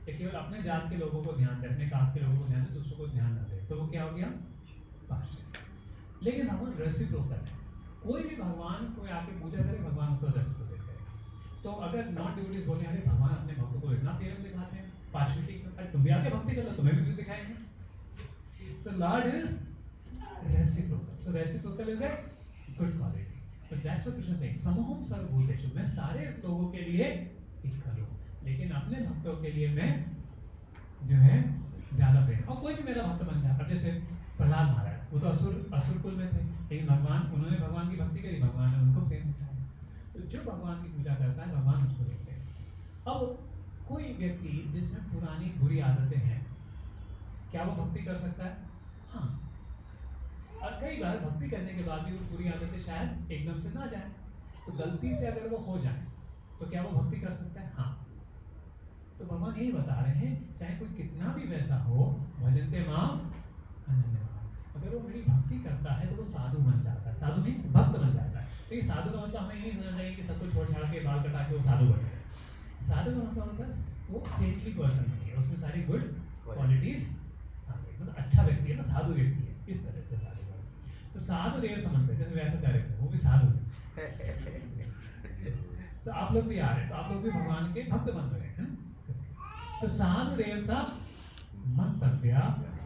या केवल अपने जात के लोगों को ध्यान दे, अपने कास्ट के लोगों को ध्यान दे, दूसरों को ध्यान ना दे, तो वो क्या हो गया, पार्शियल। लेकिन भगवान रेसिप्रोकल है। कोई भी भगवान को आके पूजा करे, भगवान उसको रेसिप्रोकेट करेगा। तो अगर नॉट ड्यूटीज बोले अरे भगवान अपने भक्तों को इतना प्रेम दिखाते हैं, पार्शियलिटी क्यों, अरे तुम भी आके भक्ति कर लो, तुम्हें भी दिखाएंगे। So Lord is reciprocal. So reciprocal is a good quality. But that's what Krishna is saying. समोहम सर्वभूतेषु, मैं सारे लोगों के लिए इक्वल हूँ, लेकिन अपने भक्तों के लिए मैं जो है ज्यादा प्रेम। और कोई भी मेरा भक्त बन जाए, अब जैसे प्रहलाद महाराज, वो तो असुर कुल में थे, लेकिन उन्होंने भगवान की भक्ति करी, भगवान ने उनको प्रेम दिखाया। तो जो भगवान की पूजा करता है भगवान उसको देखते हैं। अब कोई व्यक्ति जिसमें पुरानी बुरी आदतें हैं, क्या वो भक्ति कर सकता है? हाँ। और कई बार भक्ति करने के बाद भी वो बुरी आदतें शायद एकदम से ना जाए, तो गलती से अगर वो हो जाए तो क्या वो भक्ति कर सकता है? हाँ। तो भगवान यही बता रहे हैं, चाहे कोई कितना भी वैसा हो, भजन्ते माम अनन्यभाव, अगर वो मेरी भक्ति करता है तो वो साधु बन जाता है। साधु मीन्स भक्त बन जाता है। लेकिन साधु का मतलब हमें ये नहीं समझना चाहिए कि सबको छोड़ छाड़ के बाल कटा के वो साधु बन गए। साधु का मतलब होता है वो सेंटली पर्सन बन गया, उसमें सारी गुड क्वालिटीज, मतलब अच्छा व्यक्ति है ना, साधु व्यक्ति है, इस तरह से साधु बन। तो साधु देव समझते, जैसे व्यासाचार्य थे वो भी साधु है। तो आप लोग भी आ रहे हैं, तो आप लोग भी भगवान के भक्त बन रहे हैं। तो साधु देव सा मंतव्य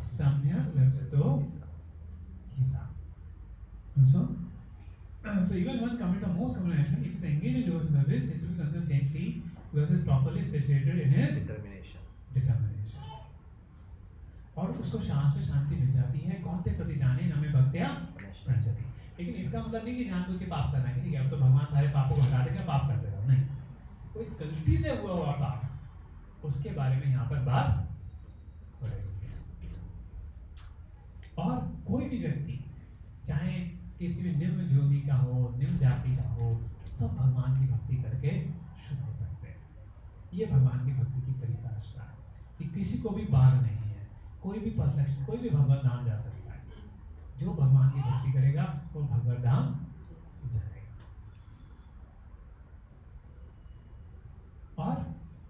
सम्यक व्यवस्थितो हिता। So even one commit of most common action, if he is engaged in devotional service, he is to be considered saintly because he is properly situated in his determination. और उसको शांति शांति मिल जाती है। कौनते प्रति जाने न में भक्त्या प्रचति। लेकिन इसका मतलब नहीं कि जानबूझ के पाप करना है, ठीक है, अब तो भगवान सारे पापों को हटा देंगे, पाप कर देगा नहीं। कोई गलती से हुआ पाप, उसके बारे में यहाँ पर बात हो रही है। और कोई भी व्यक्ति चाहे किसी भी निम्न जोनी का हो, निम्न जाति का हो, सब भगवान की भक्ति करके शुद्ध हो सकते हैं। ये भगवान की भक्ति की परिभाषा है कि किसी को भी बार नहीं है, कोई भी परफेक्शन, कोई भी भगवत धाम जा सकता है। जो भगवान की भक्ति करेगा वो भगवत धाम जाएगा। और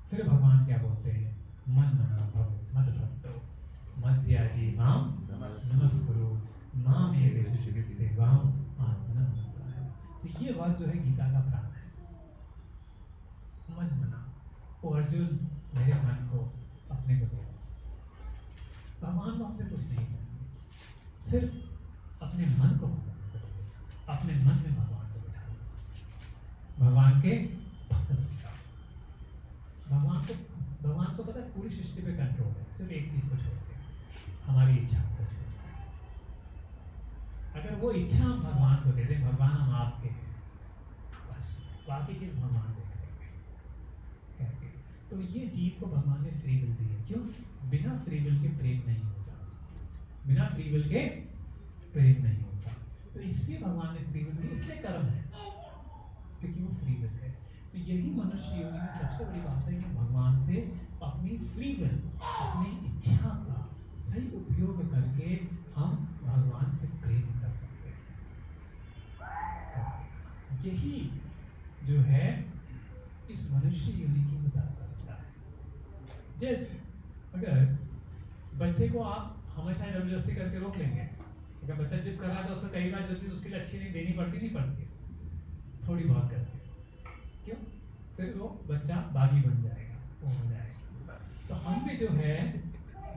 फिर भगवान क्या बोलते हैं, मन मना भव मद भक्तो मध्याजी माम नमस्कुरु माम ये विशिष्टि वाम आत्मना मंत्राय। तो ये वर्ष जो है गीता का प्राण है, मन मना। ओ अर्जुन, मेरे मन को अपने को दे। भगवान को हमसे कुछ नहीं चाहिए, सिर्फ अपने मन को भगवान को दे, अपने मन में भगवान को बिठा लो, भगवान के भक्त बन जाओ। भगवान को पता है पूरी सृष्टि पे कंट्रोल है, सिर्फ एक चीज को छोड़ के, हमारी इच्छा को छोड़ के। अगर वो इच्छा हम भगवान को दे दें, भगवान हम आपके हैं, बस बाकी चीज भगवान देख लेंगे कहते। तो ये जीव को भगवान ने फ्री विल दी है। क्यों? बिना फ्री विल के प्रेम नहीं होता, बिना फ्री विल के प्रेम नहीं होता। तो इसलिए भगवान ने फ्री विल दी, इसलिए कर्म है क्योंकि वो फ्री विल है। तो यही मनुष्य योनि में सबसे बड़ी बात है कि भगवान से अपनी फ्री विल, अपनी इच्छा का सही उपयोग करके हम भगवान से प्रेम कर सकते हैं। यही जो है इस मनुष्य योनि की मुताबिकता है। जैसे अगर बच्चे को आप हमेशा जबरदस्ती करके रोक लेंगे, अगर बच्चा जिद कर रहा है तो उसको कई बार जो चीज़ उसके लिए अच्छी नहीं देनी पड़ती, नहीं पड़ती, थोड़ी बहुत करके। क्यों? फिर वो बच्चा बागी बन जाएगा, वो हो जाएगा। तो हम भी जो है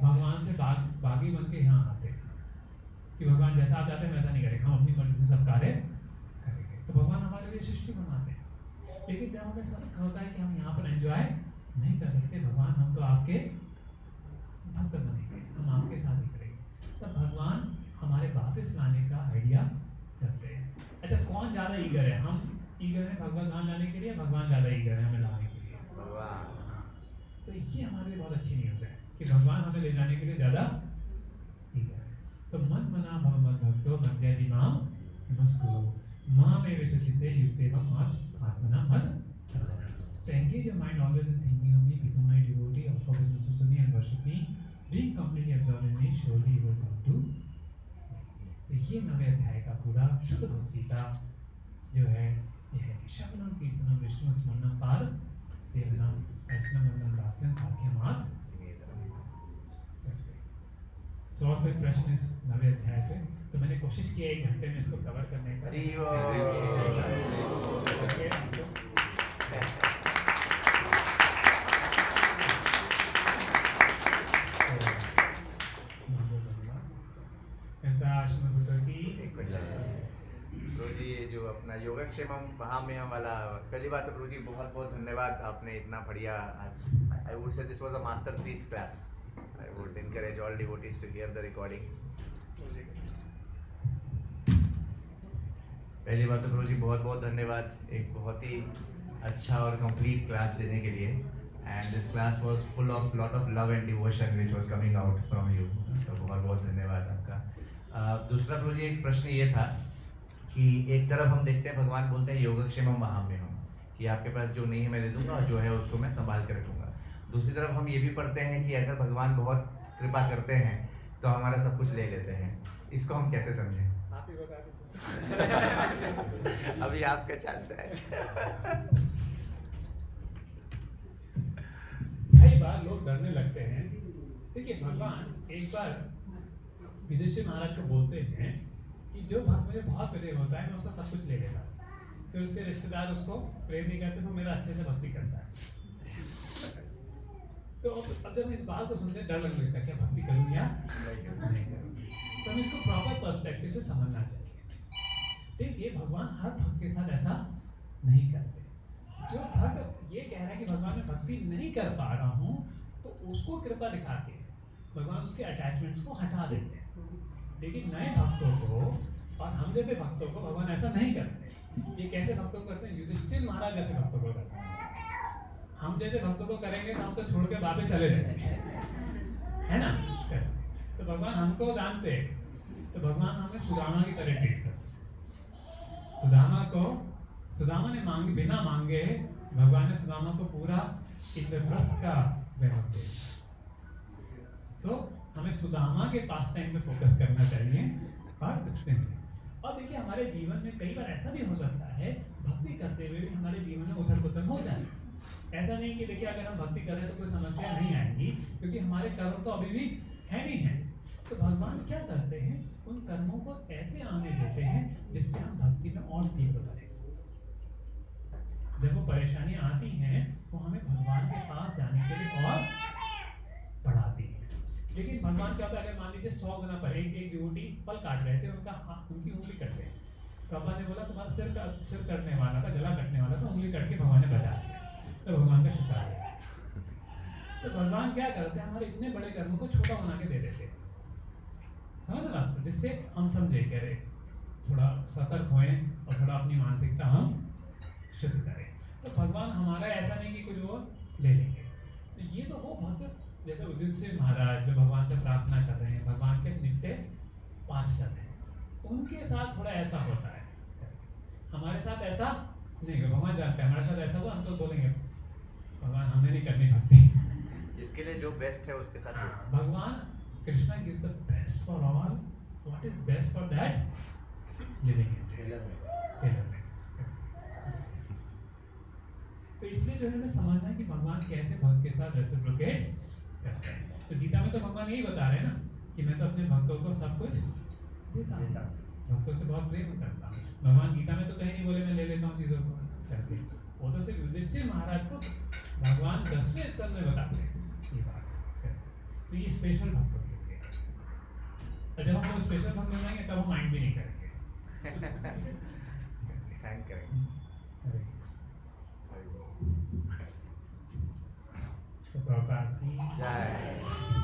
भगवान से बागी बन के यहाँ आते हैं कि भगवान जैसा आप चाहते हैं वैसा नहीं करेंगे, हम अपनी मर्जी से सब कार्य करेंगे। तो भगवान हमारे लिए सृष्टि बनाते हैं, लेकिन जब हमें सब होता है कि हम यहाँ पर एंजॉय नहीं कर सकते, भगवान हम तो आपके भक्त बनेंगे, हम आपके साथ ही करेंगे, तब भगवान हमारे वापस लाने का आइडिया करते हैं। अच्छा, कौन ज़्यादा ईगर है? हम ईगर है भगवान धाम लाने के लिए, भगवान ज़्यादा ईगर है हमें लाने के लिए? भगवान। तो ये हमारे लिए बहुत अच्छी न्यूज़ है कि भगवान हमें ले जाने के लिए ज़्यादा ईगर है। तो मन मना भव मद भक्तो मध्याजी माम नमस्कुरु माम एव विशिष्टि युक्तेवम आत्मना मद। So engage your mind always in thinking of me, become my devotee, offer businesses to me and worship me, being completely absorbed in me, surely you will come to me. तो ये नवे अध्याय का पूरा शुद्ध भक्ति का जो है ये है कि श्रवणम कीर्तनम विष्णु स्मरणम पाद सेवनम अर्चनम वंदनम दास्यम साख्यमात। So और कोई प्रश्न इस नवे अध्याय पे? तो मैंने कोशिश की 1 घंटे में इसको कवर करने का। प्रभु जी, ये जो अपना योगक्षेमम महाम्यम वाला पहली बात तो प्रभु जी बहुत बहुत धन्यवाद, आपने इतना बढ़िया आज I would say this was a masterpiece class. I would encourage all devotees to hear the recording. पहली बात तो प्रभु जी बहुत बहुत धन्यवाद, एक बहुत ही अच्छा और कंप्लीट क्लास देने के लिए। And this class was full of lot of love and devotion which was coming out from you. तो बहुत बहुत धन्यवाद आपका। दूसरा प्रभु जी, एक प्रश्न ये था कि एक तरफ हम देखते हैं भगवान बोलते हैं योगक्षेमम महाम्यहम्, कि आपके पास जो नहीं है मैं दे दूंगा और जो है उसको मैं संभाल के रखूंगा। दूसरी तरफ हम ये भी पढ़ते हैं कि अगर भगवान बहुत कृपा करते हैं तो हमारा सब कुछ ले लेते हैं। इसको हम कैसे समझें? आप ही बता दीजिए। अभी आपका चांस है। कई बार लोग डरने लगते हैं। देखिए, भगवान एक बार युधिष्ठिर महाराज को बोलते हैं कि जो भक्त मुझे बहुत प्रिय होता है मैं उसका सब कुछ ले लेता हूँ, फिर उसके रिश्तेदार उसको प्रेम नहीं करते, वो मेरा अच्छे से भक्ति करता है। तो अब जब इस बात को सुनते डर लगने लगता है, क्या भक्ति करूँ या नहीं करूँ? तो हमें इसको प्रॉपर पर्सपेक्टिव से समझना चाहिए। देखिए, भगवान हर भक्त के साथ ऐसा नहीं करते। जो भक्त ये कह रहा है कि भगवान मैं भक्ति नहीं कर पा रहा हूँ, तो उसको कृपा दिखा के भगवान उसके अटैचमेंट्स को हटा देते हैं। लेकिन नए भक्तों को और हम जैसे भक्तों को भगवान ऐसा नहीं करते। ये कैसे भक्तों को करते हैं? युधिष्ठिर महाराज जैसे भक्तों को करते हैं। हम जैसे भक्तों को करेंगे तो हम तो छोड़ के वापस चले जाएंगे, है ना? तो भगवान हमको जानते हैं, तो भगवान हमें सुदामा की तरह ट्रीट करते। सुदामा ने बिना मांगे भगवान ने सुदामा को पूरा इंद्रप्रस्थ का वैभव दिया। तो हमें सुदामा के पास टाइम पे फोकस करना चाहिए और उसमें नहीं। और देखिए हमारे जीवन में कई बार ऐसा भी हो सकता है भक्ति करते हुए भी हमारे जीवन में उथल पुथल हो जाए। ऐसा नहीं कि देखिए अगर हम भक्ति कर रहे हैं तो कोई समस्या नहीं आएगी, क्योंकि हमारे कर्म तो अभी भी है नहीं है। तो भगवान क्या करते हैं, उन कर्मों को ऐसे आने देते हैं जिससे हम भक्ति में और तीव्र करें। जब वो परेशानियां आती हैं वो हमें भगवान के पास जाने के लिए और बढ़ाती है। लेकिन भगवान क्या होता है, अगर मान लीजिए 100 गुना पर एक डिवोटी फल काट रहे थे, उनकी उंगली कट गई। पापा ने बोला तुम्हारा सिर कटने वाला था, गला कटने वाला था, उंगली कट के भगवान ने बचा दिया। तो भगवान का शुक्र है। तो भगवान क्या करते हैं, हमारे इतने बड़े कर्मों को छोटा बना के दे देते हैं। समझ रहे आप, जिससे हम समझे कि अरे थोड़ा सतर्क होएं और थोड़ा अपनी मानसिकता हम शुद्ध करें। तो भगवान हमारा ऐसा नहीं कि कुछ वो ले लेंगे। तो ये तो वो भक्त जैसे युधिष्ठिर महाराज जो भगवान से प्रार्थना कर रहे हैं, भगवान के नित्य पार्षद हैं, उनके साथ थोड़ा ऐसा होता है। हमारे साथ ऐसा नहीं है। भगवान जानते हैं हमारे साथ ऐसा हुआ, हम तो बोलेंगे भगवान हमें नहीं करनी भक्ति। जिसके लिए जो बेस्ट है उसके साथ हाँ, भगवान Krishna gives the best for all, what is best for that living in टेलर में। तो इसलिए जो है हमें समझना है कि भगवान कैसे भक्त के साथ रेसिप्रोकेट करते हैं। तो गीता में तो भगवान यही बता रहे हैं ना कि मैं तो अपने भक्तों को सब कुछ देता हूं, भक्तों से बहुत प्रेम करता हूँ। भगवान गीता में तो कहीं नहीं बोले मैं ले लेता हूँ चीजों को करके। वो तो सिर्फ युधिष्ठिर महाराज को भगवान 10वें स्कंद में बताते हैं ये बात। तो ये स्पेशल भक्तों के लिए, और जब हम वो स्पेशल भक्त हो जाएंगे तब हम माइंड भी नहीं करेंगे। थैंक करेंगे। So, Prabhupada, जय